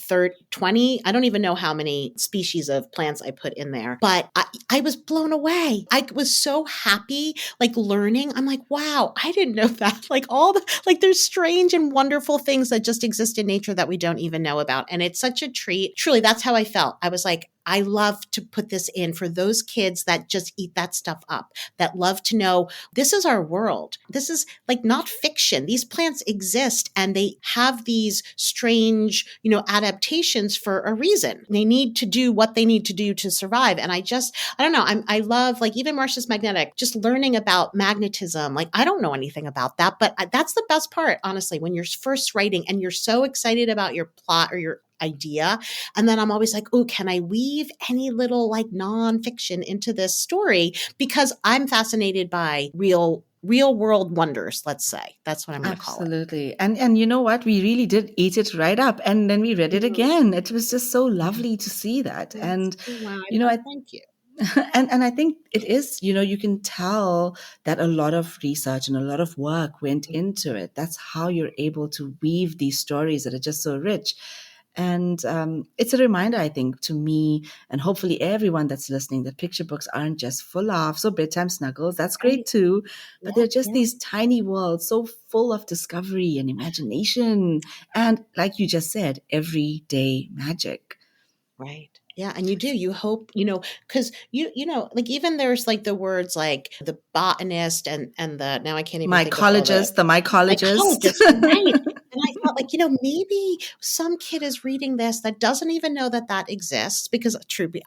20, I don't even know how many species of plants I put in there. But I was blown away. I was so happy, like learning. I'm like, wow, I didn't know that. Like there's strange and wonderful things that just exist in nature that we don't even know about. And it's such a treat. Truly, that's how I felt. I was like, I love to put this in for those kids that just eat that stuff up, that love to know this is our world. This is like not fiction. These plants exist and they have these strange, adaptations for a reason. They need to do what they need to do to survive. And I don't know. I love, like, even Marcia's Magnetic, just learning about magnetism. Like, I don't know anything about that, but that's the best part, honestly, when you're first writing and you're so excited about your plot or your idea. And then I'm always like, oh, can I weave any little like nonfiction into this story? Because I'm fascinated by real world wonders, let's say. That's what I'm going to call it. Absolutely. And you know what? We really did eat it right up. And then we read it again. It was just so lovely to see that. And, thank you. And I think it is, you can tell that a lot of research and a lot of work went into it. That's how you're able to weave these stories that are just so rich. And it's a reminder, I think, to me and hopefully everyone that's listening, that picture books aren't just for laughs or bedtime snuggles. That's great too. But they're just these tiny worlds so full of discovery and imagination. And like you just said, everyday magic. Right. Yeah. And you hope, because like even there's like the words like the botanist and the, now I can't even think of all the mycologist. Right. And I thought, like, maybe some kid is reading this that doesn't even know that exists, because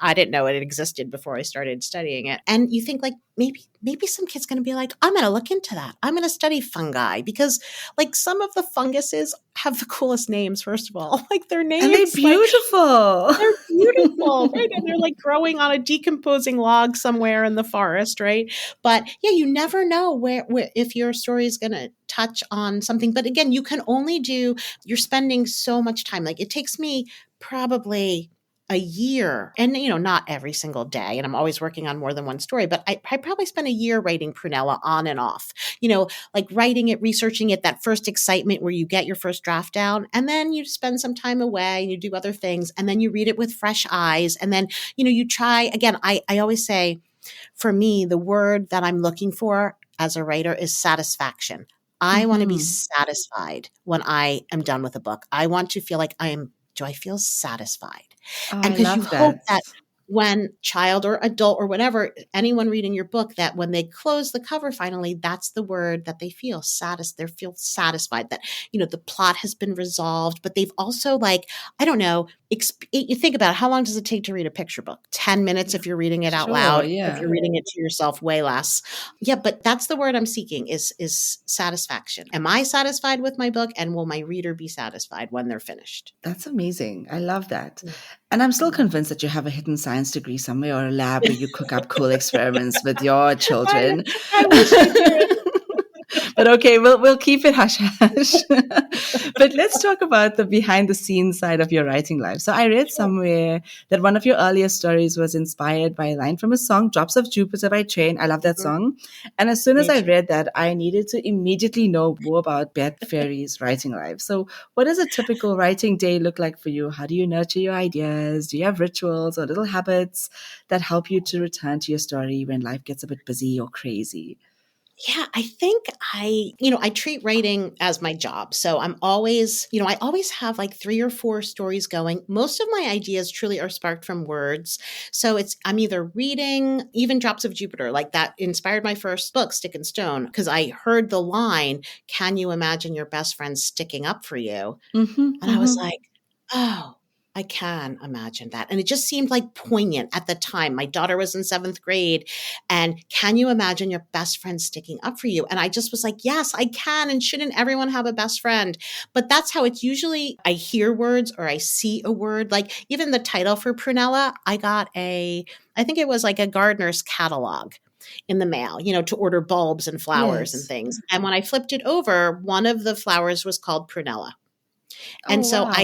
I didn't know it existed before I started studying it. And you think, like, maybe some kid's going to be like, I'm going to look into that. I'm going to study fungi, because like some of the funguses have the coolest names, first of all. Like their names. And they're beautiful. They're beautiful, right? And they're like growing on a decomposing log somewhere in the forest, right? But yeah, you never know where if your story is going to touch on something. But again, you can only you're spending so much time. Like it takes me probably a year, and not every single day, and I'm always working on more than one story, but I probably spent a year writing Prunella on and off, like writing it, researching it, that first excitement where you get your first draft down, and then you spend some time away and you do other things, and then you read it with fresh eyes, and then you try again. I always say, for me, the word that I'm looking for as a writer is satisfaction. I want to be satisfied when I am done with a book. I want to feel like do I feel satisfied? Oh, and because you hope that when child or adult or whatever, anyone reading your book, that when they close the cover finally, that's the word that they feel they feel satisfied, that the plot has been resolved, but they've also, like, I don't know, you think about it, how long does it take to read a picture book? 10 minutes if you're reading it out loud. Yeah. If you're reading it to yourself, way less. Yeah, but that's the word I'm seeking is satisfaction. Am I satisfied with my book, and will my reader be satisfied when they're finished? That's amazing. I love that. And I'm still convinced that you have a hidden science degree somewhere, or a lab where you cook up cool experiments with your children. I wish I did. But okay, we'll keep it hush hush. But let's talk about the behind the scenes side of your writing life. So I read somewhere that one of your earliest stories was inspired by a line from a song, Drops of Jupiter by Train. I love that Mhm. song. And as soon as Me I too. read that, I needed to immediately know more about Beth Ferry's writing life. So what does a typical writing day look like for you? How do you nurture your ideas? Do you have rituals or little habits that help you to return to your story when life gets a bit busy or crazy? Yeah, I think I treat writing as my job. So I'm always, I always have like 3 or 4 stories going. Most of my ideas truly are sparked from words. So I'm either reading even Drops of Jupiter, like that inspired my first book, Stick and Stone, because I heard the line, "Can you imagine your best friend sticking up for you?" Mm-hmm, And I was mm-hmm. like, "Oh, I can imagine that." And it just seemed like poignant at the time. My daughter was in 7th grade, and can you imagine your best friend sticking up for you? And I just was like, "Yes, I can. And shouldn't everyone have a best friend?" But that's how it's usually I hear words or I see a word. Like even the title for Prunella, I think it was like a gardener's catalog in the mail, to order bulbs and flowers and Yes. things. And when I flipped it over, one of the flowers was called Prunella. Oh, And wow.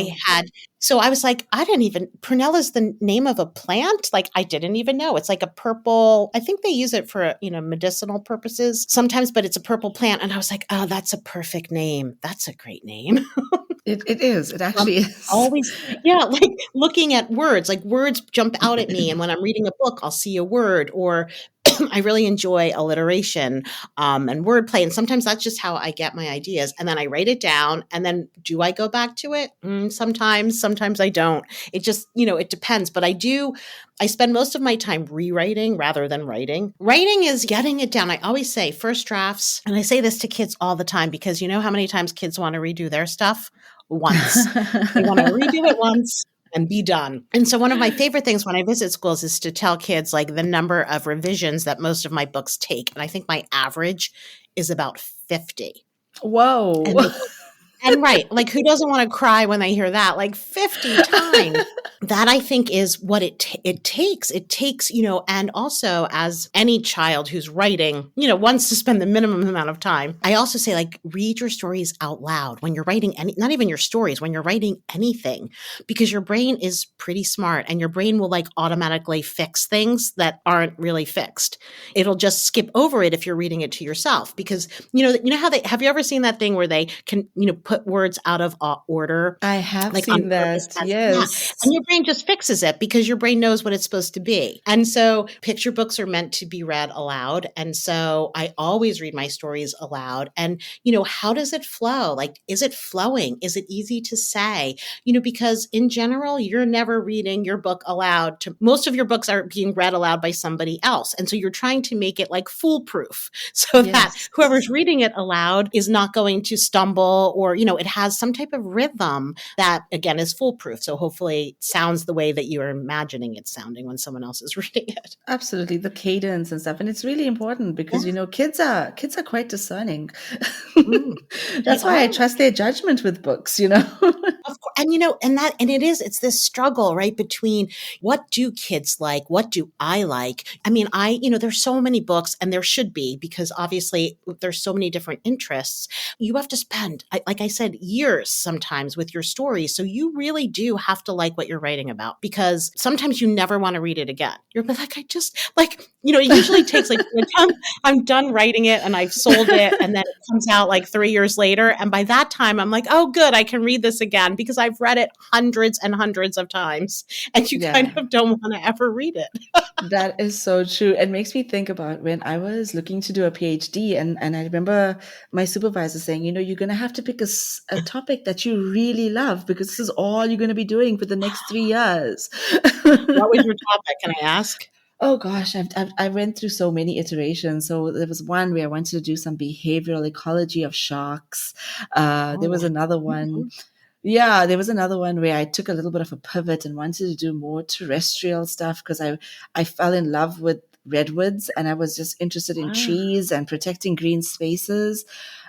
so I was like, I didn't even Prunella's the name of a plant? Like, I didn't even know. It's like a purple I think they use it for, medicinal purposes sometimes, but it's a purple plant, and I was like, "Oh, that's a perfect name. That's a great name." It is. It I'm actually is. always yeah, like, looking at words, like, words jump out at me, and when I'm reading a book, I'll see a word, or I really enjoy alliteration, and wordplay, and sometimes that's just how I get my ideas, and then I write it down, and then do I go back to it? Sometimes I don't. It just, it depends, but I spend most of my time rewriting rather than writing. Writing is getting it down. I always say first drafts, and I say this to kids all the time because you know how many times kids want to redo their stuff? Once. They want to redo it once and be done. And so one of my favorite things when I visit schools is to tell kids like the number of revisions that most of my books take. And I think my average is about 50. Whoa. And they and right, like who doesn't want to cry when they hear that? Like 50 times. That I think is what it takes. It takes, and also as any child who's writing, wants to spend the minimum amount of time. I also say like read your stories out loud when you're writing not even your stories, when you're writing anything, because your brain is pretty smart and your brain will like automatically fix things that aren't really fixed. It'll just skip over it if you're reading it to yourself because how have you ever seen that thing where they can, put words out of order I have like on seen purpose. that. Yeah. And Yes. your brain just fixes it because your brain knows what it's supposed to be. And so picture books are meant to be read aloud. And so I always read my stories aloud. And, how does it flow? Like, is it flowing? Is it easy to say? Because in general, you're never reading your book aloud to most of your books are being read aloud by somebody else. And so you're trying to make it like foolproof so that Yes. whoever's reading it aloud is not going to stumble or, it has some type of rhythm that again is foolproof. So hopefully it sounds the way that you're imagining it sounding when someone else is reading it. Absolutely. The cadence and stuff. And it's really important Yeah. because, kids are quite discerning. Mm, they That's why I are. trust their judgment with books. Of course, and it's this struggle, right? Between what do kids like? What do I like? I mean, there's so many books and there should be because obviously there's so many different interests. You have to spend, like I said, years sometimes with your stories. So you really do have to like what you're writing about because sometimes you never want to read it again. You're like, I just like, it usually takes like by the time I'm done writing it and I've sold it and then it comes out like 3 years later. And by that time I'm like, oh, good, I can read this again because I've read it hundreds and hundreds of times and you kind Yeah. of don't want to ever read it. That is so true. It makes me think about when I was looking to do a PhD, and I remember my supervisor saying, you're going to have to pick a topic that you really love because this is all you're going to be doing for the next 3 years. What was your topic? Can I ask? Oh gosh, I went through so many iterations. So there was one where I wanted to do some behavioral ecology of sharks. There Oh, was another one. mhm. Yeah, there was another one where I took a little bit of a pivot and wanted to do more terrestrial stuff because I fell in love with redwoods and I was just interested in Ah, trees and protecting green spaces.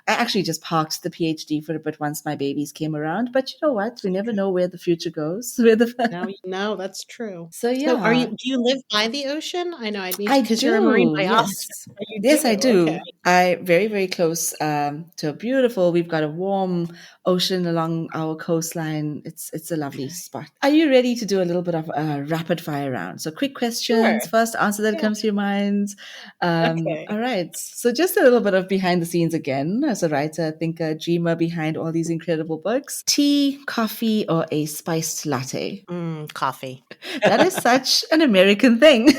I actually just parked the PhD for a bit once my babies came around. But you know what? We never know where the future goes. No, no, that's true. So So yeah, do you live by the ocean? I know I need to, I because you're a marine do. biologist. Yes. So you Yes, I do. Okay. do. I very, very close to a beautiful. We've got a warm ocean along our coastline. It's a lovely spot. Are you ready to do a little bit of a rapid fire round? So quick Sure. questions, first answer that Yeah. comes to your mind. Okay. All right. So just a little bit of behind the scenes again, as a writer, thinker, dreamer behind all these incredible books. Tea, coffee, or a spiced latte? Coffee. That is such an American thing.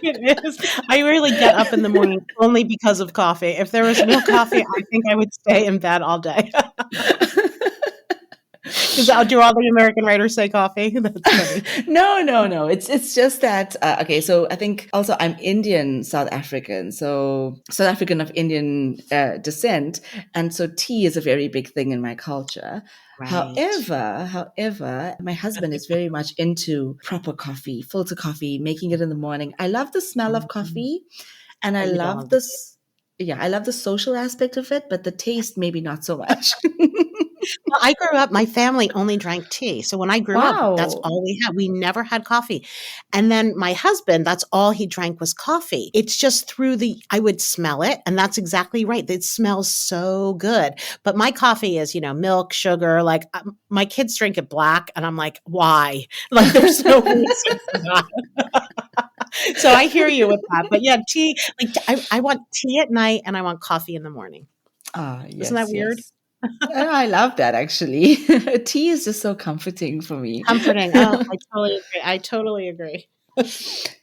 It is. I really get up in the morning only because of coffee. If there was no coffee, I think I would stay in bed all day. Do all the American writers say coffee? That's funny. No. It's just that. Okay, so I think also I'm Indian South African, so South African of Indian descent, and so tea is a very big thing in my culture. Right. However, my husband is very much into proper coffee, filter coffee, making it in the morning. I love the smell of Mhm. coffee, and I But you don't love have the this. Yeah, I love the social aspect of it, but the taste maybe not so much. Well, I grew up, my family only drank tea. So when I grew up, that's Wow. all we had. We never had coffee. And then my husband, that's all he drank was coffee. It's just I would smell it. And that's exactly right. It smells so good. But my coffee is, milk, sugar. Like my kids drink it black. And I'm like, why? Like there's no reason for that. So I hear you with that. But yeah, tea, like I want tea at night and I want coffee in the morning. Ah, Isn't that yes, weird? yes. I love that actually. Tea is just so comforting for me. Comforting. Oh, I totally agree. I totally agree.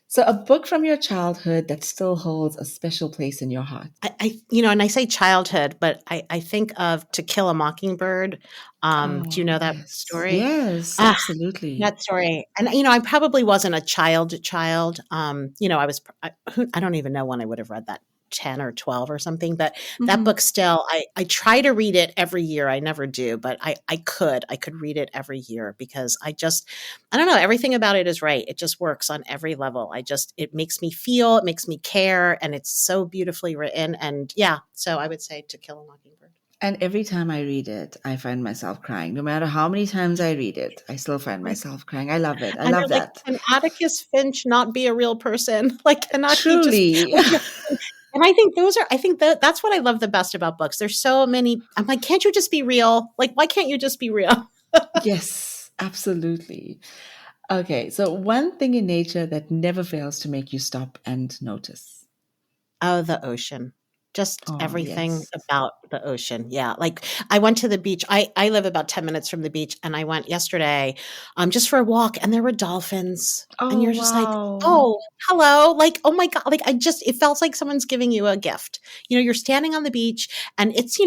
So, a book from your childhood that still holds a special place in your heart. And I say childhood, but I think of To Kill a Mockingbird. Do you Oh, know that yes. story? Yes, Ah, absolutely. that story. And, I probably wasn't a child. I don't even know when I would have read that. 10 or 12 or something, but that Hmm. book still, I try to read it every year. I never do, but I could read it every year because I don't know, everything about it is right. It just works on every level. It makes me feel, it makes me care, and it's so beautifully written. And yeah, so I would say To Kill a Mockingbird. And every time I read it, I find myself crying. No matter how many times I read it, I still find myself crying. I love it. I And love you're like, that. can Atticus Finch not be a real person? Like, cannot he just Truly. like? And I think that's what I love the best about books. There's so many. I'm like, can't you just be real? Like, why can't you just be real? Yes, absolutely. Okay, so one thing in nature that never fails to make you stop and notice. Oh, the ocean. Just Oh, everything yes. about the ocean. Yeah. Like I went to the beach. I live about 10 minutes from the beach and I went yesterday just for a walk and there were dolphins. And Oh, you're just like, wow. oh, hello. Like, oh my God. Like it felt like someone's giving you a gift. You're standing on the beach and it's,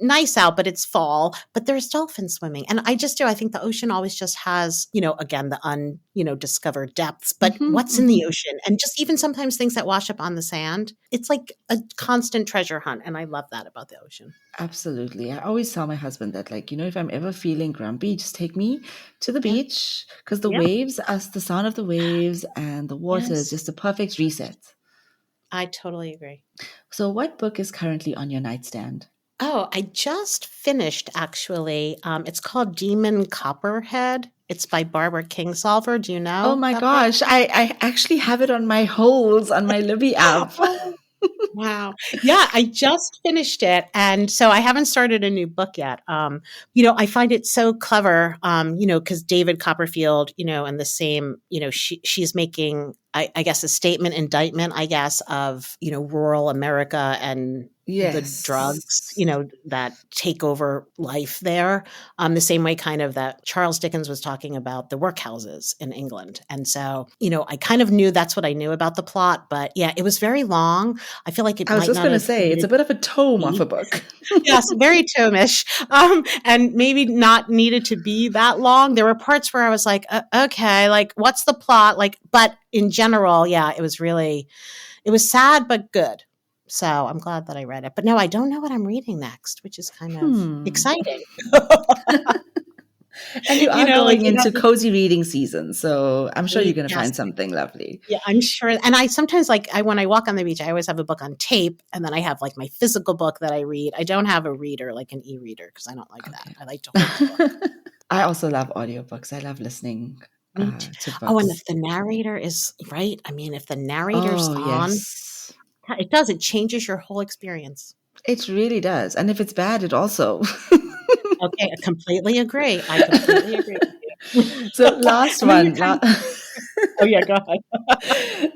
nice out, but it's fall, but there's dolphins swimming. And I just do. I think the ocean always just has, again, the discovered depths, but Hmm. what's in the ocean and just even sometimes things that wash up on the sand. It's like a constant treasure hunt. And I love that about the ocean. Absolutely. I always tell my husband that, like, if I'm ever feeling grumpy, just take me to the Yeah. beach because the Yeah. waves, us, the sound of the waves and the water is Yes. just a perfect reset. I totally agree. So, what book is currently on your nightstand? Oh, I just finished actually. It's called Demon Copperhead. It's by Barbara Kingsolver. Do you Oh know my that book? gosh, I actually have it on my holds on my Libby app. Oh, wow. Yeah, I just finished it. And so I haven't started a new book yet. I find it so clever, because David Copperfield, and the same, she's making, I guess, a statement indictment, I guess, of, rural America and the drugs, Yes. that take over life there. The same way kind of that Charles Dickens was talking about the workhouses in England. And so, I kind of knew that's what I knew about the plot, but yeah, it was very long. I feel like it I was might just not going to have say, it's needed a bit of a tome to of be. a book. Yes, very tomish, and maybe not needed to be that long. There were parts where I was like, okay, like what's the plot? Like, but in general, yeah, it was sad but good. So I'm glad that I read it. But no, I don't know what I'm reading next, which is kind of Hmm. exciting. And you You are know, like going you into don't cozy reading season, so I'm sure you're going to yes. find something lovely. Yeah, I'm sure. And I sometimes like I when I walk on the beach, I always have a book on tape, and then I have like my physical book that I read. I don't have a reader like an e-reader because I don't like that. Okay. I like to hold the book. I also love audiobooks. I love listening Me too. to Oh, and books. if the narrator is right, I mean, if the narrator's Oh, on, yes. it does. It changes your whole experience. It really does. And if it's bad, it also. Okay, I completely agree. I completely agree with you. So last And then you're one. trying. Oh yeah, go ahead.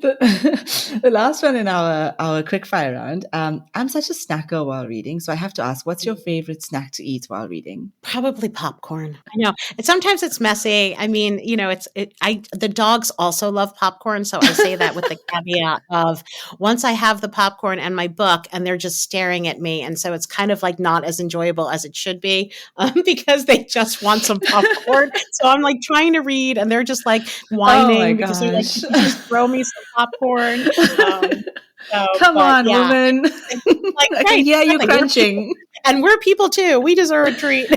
The last one in our quick fire round. I'm such a snacker while reading, so I have to ask, what's your favorite snack to eat while reading? Probably popcorn. I know. And sometimes it's messy. I mean, the dogs also love popcorn, so I say that with the caveat of once I have the popcorn and my book and they're just staring at me, and so it's kind of like not as enjoyable as it should be, because they just want some popcorn. So I'm like trying to read and they're just like Oh my whining because they're like, gosh. "Could you just throw me some popcorn?" Um, so, Come but on, yeah, woman. it's like, I can right, hear you exactly. We're people, crunching. and we're people too. We deserve a treat.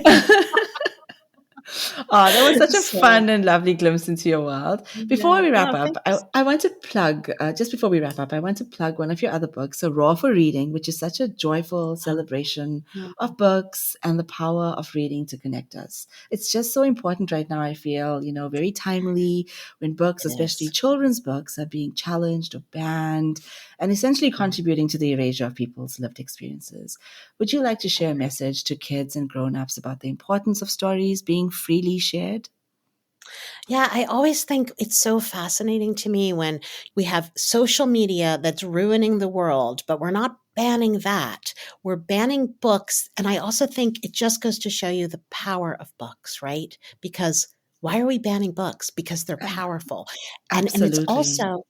Oh, that was such a So fun and lovely glimpse into your world. Before yeah. we wrap Oh, up, thanks. I want to plug, just before we wrap up, I want to plug one of your other books, So Raw for Reading, which is such a joyful Oh, celebration oh, of books and the power of reading to connect us. It's just so important right now, I feel, very timely when books, it especially is. children's books, are being challenged or banned and essentially Right. contributing to the erasure of people's lived experiences. Would you like to I share a agree. message to kids and grown-ups about the importance of stories being freely shared? Yeah, I always think it's so fascinating to me when we have social media that's ruining the world, but we're not banning that. We're banning books. And I also think it just goes to show you the power of books, right? Because why are we banning books? Because they're Uh, powerful. And it's Absolutely. also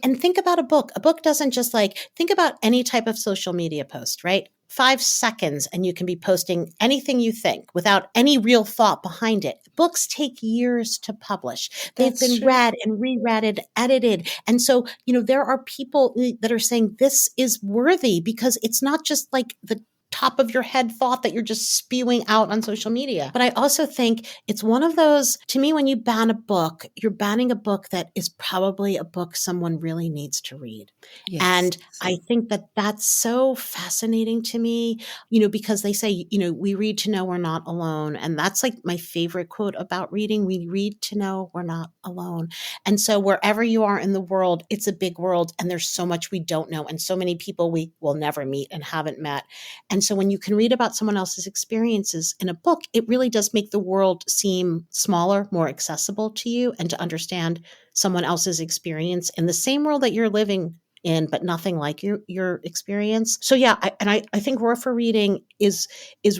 and think about a book. A book doesn't just like think about any type of social media post, right? 5 seconds and you can be posting anything you think without any real thought behind it. Books take years to publish. They've That's been true. read and reread, edited. And so, there are people that are saying this is worthy because it's not just like the top of your head thought that you're just spewing out on social media. But I also think it's one of those, to me, when you ban a book, you're banning a book that is probably a book someone really needs to read. Yes. And I think that that's so fascinating to me, because they say, we read to know we're not alone. And that's like my favorite quote about reading. We read to know we're not alone. And so wherever you are in the world, it's a big world and there's so much we don't know and so many people we will never meet and haven't met. And so when you can read about someone else's experiences in a book, it really does make the world seem smaller, more accessible to you and to understand someone else's experience in the same world that you're living in, but nothing like your experience. So yeah, I think Roar for Reading is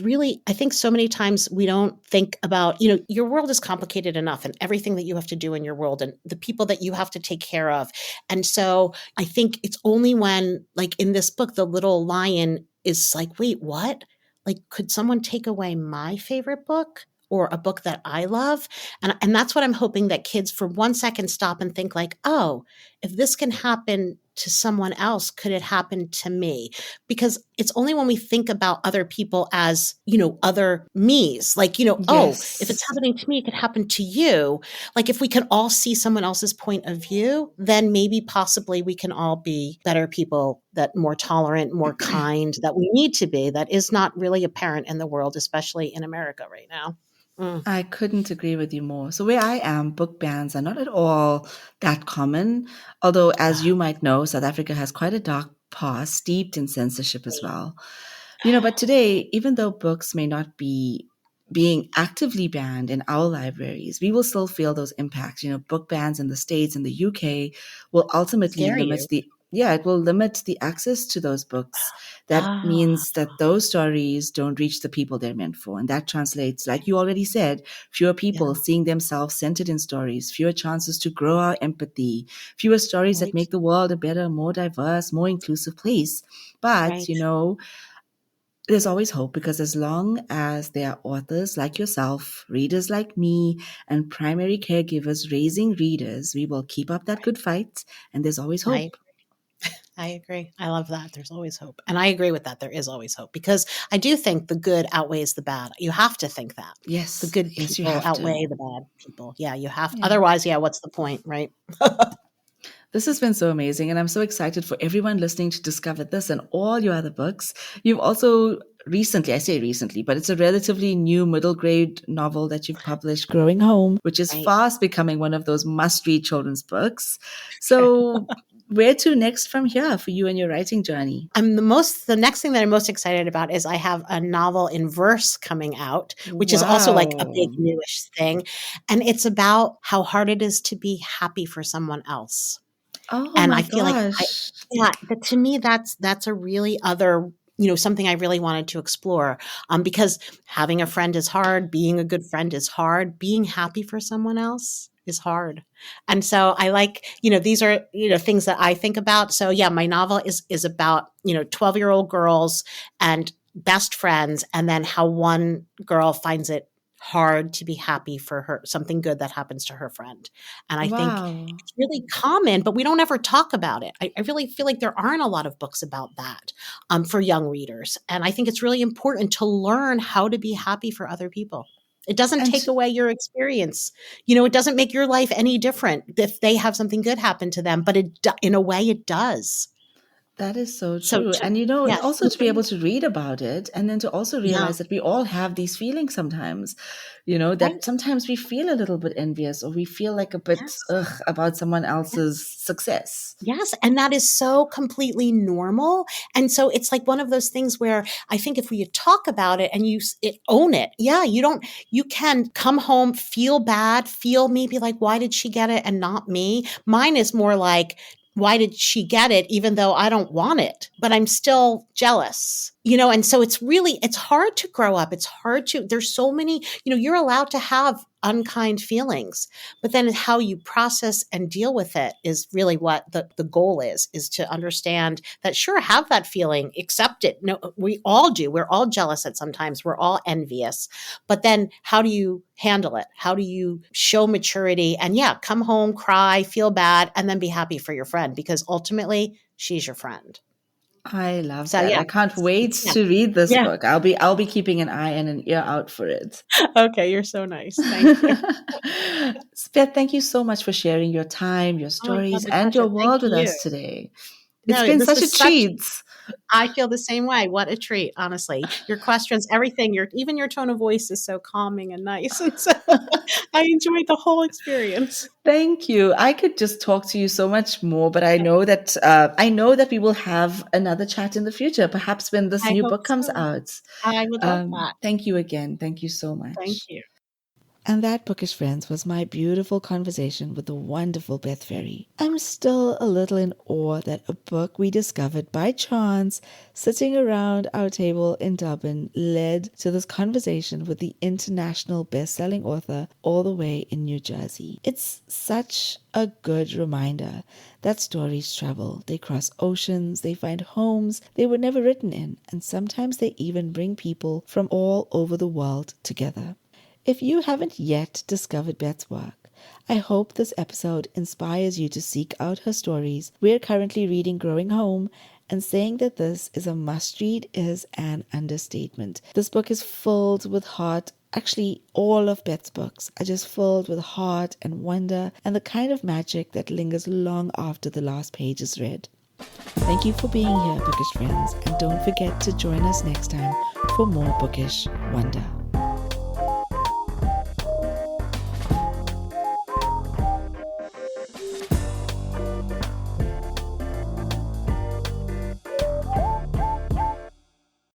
really, I think so many times we don't think about, your world is complicated enough and everything that you have to do in your world and the people that you have to take care of. And so I think it's only when, like in this book, the little lion is like, wait, what? Like, could someone take away my favorite book? Or a book that I love. And that's what I'm hoping that kids for 1 second stop and think like, oh, if this can happen to someone else, could it happen to me? Because it's only when we think about other people as, other me's, like, oh, if it's Yes. happening to me, it could happen to you. Like if we can all see someone else's point of view, then maybe possibly we can all be better people, that more tolerant, more kind, that we need to be, that is not really apparent in the world, especially in America right now. Mm. I couldn't agree with you more. So where I am, book bans are not at all that common. Although, as you might know, South Africa has quite a dark past steeped in censorship as well. But today, even though books may not be being actively banned in our libraries, we will still feel those impacts. Book bans in the States and the UK will ultimately Scare you. it will limit the access to those books. That Ah, means that those stories don't reach the people they're meant for. And that translates, like you already said, fewer people yeah, seeing themselves centered in stories, fewer chances to grow our empathy, fewer stories that right, make the world a better, more diverse, more inclusive place. But, right, there's always hope because as long as there are authors like yourself, readers like me, and primary caregivers raising readers, we will keep up that good fight, and there's always right. hope. I agree. I love that. There's always hope. And I agree with that. There is always hope because I do think the good outweighs the bad. You have to think that. The Yes, good yes, you people have to. outweigh the bad people. Yeah, you have. Yeah. Otherwise, yeah, what's the point, right? This has been so amazing, and I'm so excited for everyone listening to discover this and all your other books. You've also recently, I say recently, but it's a relatively new middle grade novel that you've published, Growing Home, which is Right. fast becoming one of those must read children's books. So, where to next from here for you and your writing journey? The next thing that I'm most excited about is I have a novel in verse coming out, which is also like a big Wow. newish thing. And it's about how hard it is to be happy for someone else. Oh And my I feel like gosh. but to me, that's a really other, something I really wanted to explore. Because having a friend is hard, being a good friend is hard, being happy for someone else is hard. And so I like, these are, things that I think about. So yeah, my novel is about, 12-year-old girls and best friends, and then how one girl finds it hard to be happy for her something good that happens to her friend. And I think Wow. it's really common, but we don't ever talk about it. I really feel like there aren't a lot of books about that for young readers. And I think it's really important to learn how to be happy for other people. It doesn't And take away your experience. It doesn't make your life any different if they have something good happen to them, but in a way it does. that is so So true. And yeah, also to be able to read about it and then to also yeah, realize that we all have these feelings sometimes, that right. sometimes we feel a little bit envious or we feel like a bit Yes. ugh about someone else's Yes. success. Yes, and that is so completely normal. And so it's like one of those things where I think if we talk about it and own it, yeah, you can come home, feel bad, feel maybe like, why did she get it and not me? Mine is more like, why did she get it even though I don't want it, but I'm still jealous, and so it's hard to grow up. There's so many, you're allowed to have unkind feelings, but then how you process and deal with it is really what the goal is to understand that, sure, have that feeling, accept it. No, we all do. We're all jealous at sometimes. We're all envious. But then how do you handle it? How do you show maturity? And yeah, come home, cry, feel bad, and then be happy for your friend because ultimately she's your friend. I love So that. yeah, I can't wait yeah, to read this yeah. book. I'll be keeping an eye and an ear out for it. Okay, you're so nice. Thank you. Beth, thank you so much for sharing your time, your Oh, it's stories, my and your pleasure. Thank world with you. us today. It's No, been this such a was such treat. I feel the same way. What a treat, honestly. Your questions, everything, even your tone of voice is so calming and nice. And so I enjoyed the whole experience. Thank you. I could just talk to you so much more, but I know that we will have another chat in the future, perhaps when this I new hope book comes so. out. I would love that. Thank you again. Thank you so Thank much. you. And that, bookish friends, was my beautiful conversation with the wonderful Beth Ferry. I'm still a little in awe that a book we discovered by chance sitting around our table in Dublin led to this conversation with the international best-selling author all the way in New Jersey. It's such a good reminder that stories travel. They cross oceans, they find homes they were never written in, and sometimes they even bring people from all over the world together. If you haven't yet discovered Beth's work, I hope this episode inspires you to seek out her stories. We're currently reading Growing Home, and saying that this is a must-read is an understatement. This book is filled with heart. Actually, all of Beth's books are just filled with heart and wonder and the kind of magic that lingers long after the last page is read. Thank you for being here, bookish friends, and don't forget to join us next time for more bookish wonder.